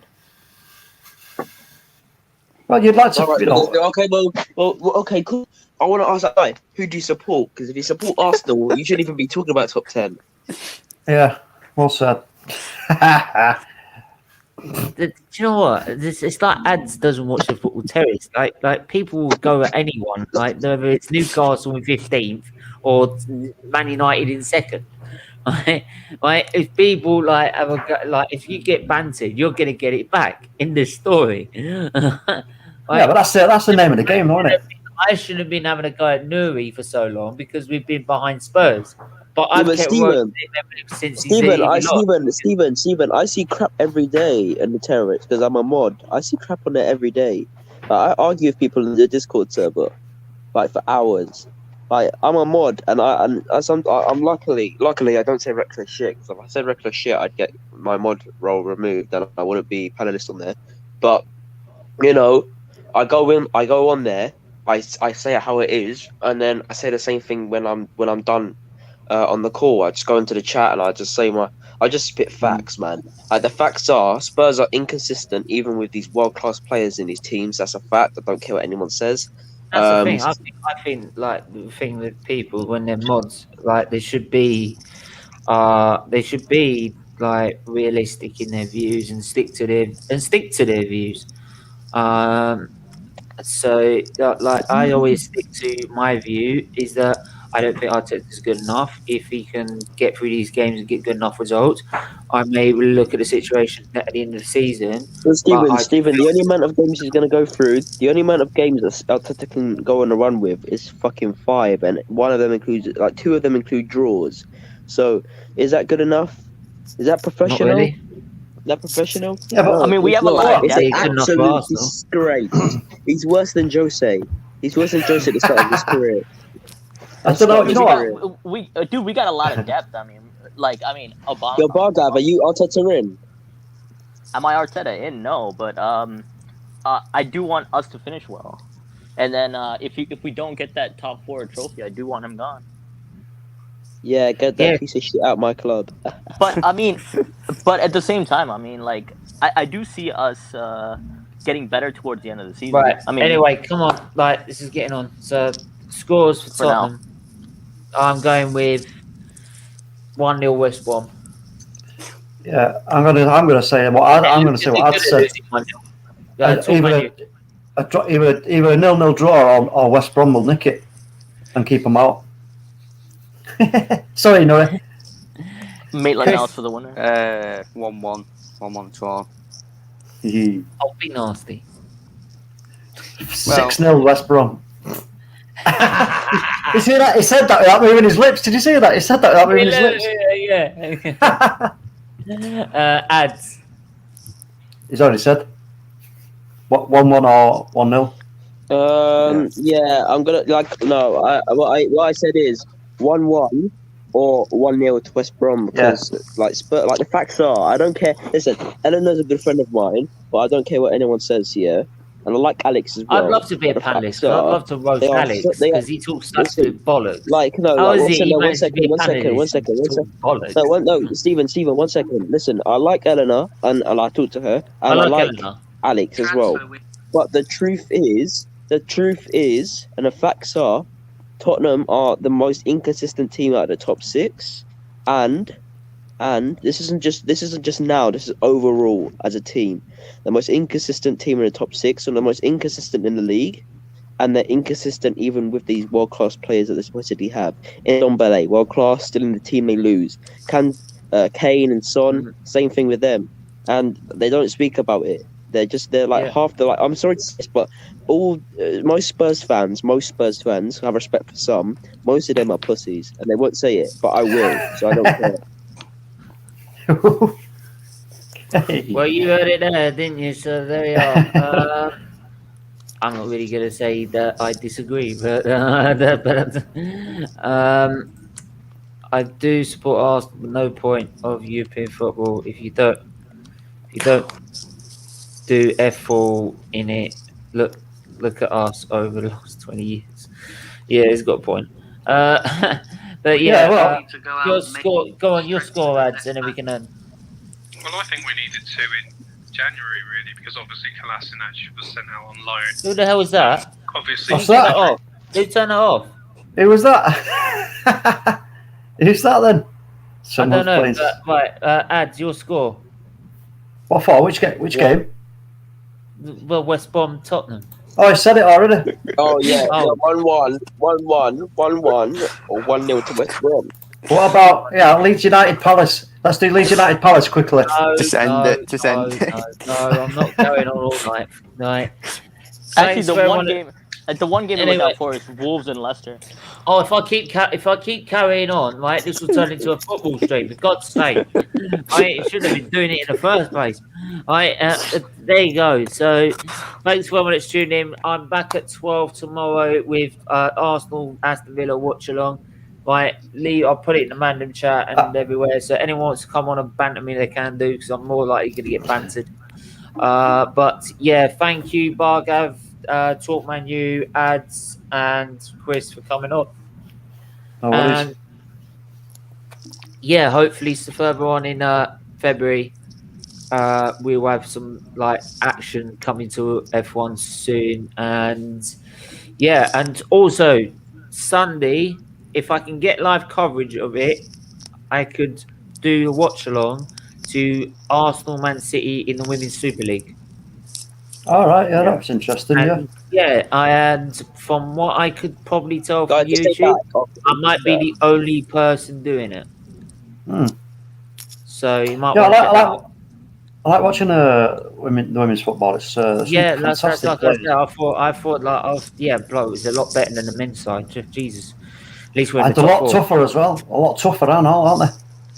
Well, you'd like to. All right, okay, cool. I want to ask that guy, who do you support? Because if you support Arsenal, you shouldn't even be talking about top 10. Yeah, well said. Do you know what? It's like ads doesn't watch the football terrace. Like people will go at anyone. Like whether it's Newcastle in 15th or Man United in second. Like if people like have if you get bantered, you're gonna get it back in this story. Yeah, but that's the name of the game, isn't it? I shouldn't have been having a go at Nuri for so long because we've been behind Spurs. But I've kept working since Steven, I see crap every day in the terrace because I'm a mod. I see crap on there every day. I argue with people in the Discord server, like for hours. Like I'm a mod, and I'm luckily I don't say reckless shit. Because if I said reckless shit, I'd get my mod role removed, and I wouldn't be panelist on there. But you know, I go on there. I say it how it is, and then I say the same thing when I'm done on the call. I just go into the chat and I just spit facts, man. Like the facts are Spurs are inconsistent even with these world class players in these teams. That's a fact. I don't care what anyone says. That's the thing. I think like the thing with people when they're mods, like they should be like realistic in their views and stick to their views. So like I always stick to my view is that I don't think Arteta's good enough. If he can get through these games and get good enough results, I may look at the situation at the end of the season. Well, Steven, the only amount of games he's going to go through, the only amount of games that Arteta can go on a run with is fucking 5, and one of them includes, like, 2 of them include draws. So, is that good enough? Is that professional? Not really. Is that professional? Yeah, but I mean, we have a lot of It's depth. an absolute disgrace. He's worse than Jose. He's worse than Jose at the start of his career. I don't know. You know what? We got a lot of depth. I mean, Obama. Yo, Bargav, are you Arteta in? Am I Arteta in? No, but I do want us to finish well. And then if we don't get that top 4 trophy, I do want him gone. Yeah, get that piece of shit out my club. But I mean, but at the same time, I mean, like I do see us getting better towards the end of the season. Right. I mean, anyway, come on. Like this is getting on. So scores for Tottenham. now. I'm going with 1-0 West Brom. Yeah, I'm gonna say what I'd say. Either a 0-0 draw or West Brom will nick it and keep them out. Sorry, Noah. Maitland out for the winner. 1-1 draw. I'll be nasty. 6-0 West Brom. You see that? He said that without moving his lips. Did you see that? He said that without moving his lips. Yeah. Ads. He's already said. What 1-1 or 1-0? Yeah, I'm gonna what I said is 1-1 or 1-0 to West Brom because the facts are I don't care. Listen, Eleanor's a good friend of mine, but I don't care what anyone says here. And I like Alex as well. I'd love to be a panelist. I'd love to roast Alex because he talks such good bollocks. Like, no, How like, is he? one second. No, Steven, 1 second. Listen, I like Eleanor and I talk to her. And I like Alex as well. But the truth is, and the facts are, Tottenham are the most inconsistent team out of the top 6, and this isn't just now. This is overall as a team, the most inconsistent team in the top 6, and the most inconsistent in the league, and they're inconsistent even with these world class players that they supposedly have. Ndombele, world class, still in the team they lose. Kane and Son, same thing with them, and they don't speak about it. I'm sorry to say this, but most Spurs fans have respect for some. Most of them are pussies, and they won't say it, but I will, so I don't care. Well, you heard it there, didn't you? So there you are. I'm not really going to say that I disagree, but I do support Arsenal. No point of European football if you don't do F4 in it. Look at us over the last 20 years. Yeah, it's got a point. But yeah, your score. Go on, your score, ads, and then we can end. Well, I think we needed 2 in January, really, because obviously Kolasinac was sent out on loan. Who the hell was that? Obviously, what's that? Who turned it off? Who was that? Who's that then? Someone's I don't know. Right, ads, your score. What for? Which game? Well, West Brom, Tottenham. Oh, I said it already. Oh yeah, 1-1, 1-1, 1-1, or 1-0 to West Brom. What about Leeds United Palace? Let's do Leeds United Palace quickly. Just end it. Just end it. No, I'm not going on all night. Right. Actually, the one game I look out for is Wolves and Leicester. Oh, if I keep carrying on, right, this will turn into a football stream. For God's sake, I should have been doing it in the first place. There you go. So, thanks for everyone that's tuning in. I'm back at 12 tomorrow with Arsenal Aston Villa watch along. Right, Lee, I'll put it in the random chat and everywhere. So anyone wants to come on and banter me, they can do, because I'm more likely going to get bantered. But yeah, thank you, Bargav, Talkman, you, Ads, and Chris for coming on. And yeah, hopefully further on in February, we'll have some action coming to F1 soon. And yeah, and also Sunday, if I can get live coverage of it, I could do a watch along to Arsenal Man City in the Women's Super League. All right, yeah, that's interesting. And from what I could probably tell from YouTube, I might be the only person doing it. So you might. I like watching the women's football. It's that's like I said. I thought it was a lot better than the men's side. Jesus. At least we're in the top 4. A lot tougher as well. A lot tougher, aren't they?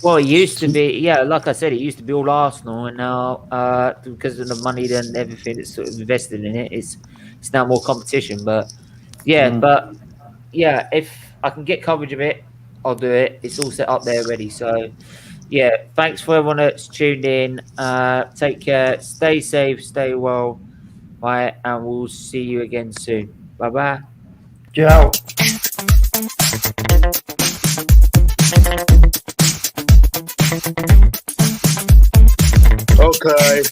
Well, it used to be, like I said, it used to be all Arsenal, and now because of the money and everything that's sort of invested in it, it's now more competition. But if I can get coverage of it, I'll do it. It's all set up there already. So yeah, thanks for everyone that's tuned in. Take care, stay safe, stay well, right, and we'll see you again soon. Bye bye. Ciao. Okay.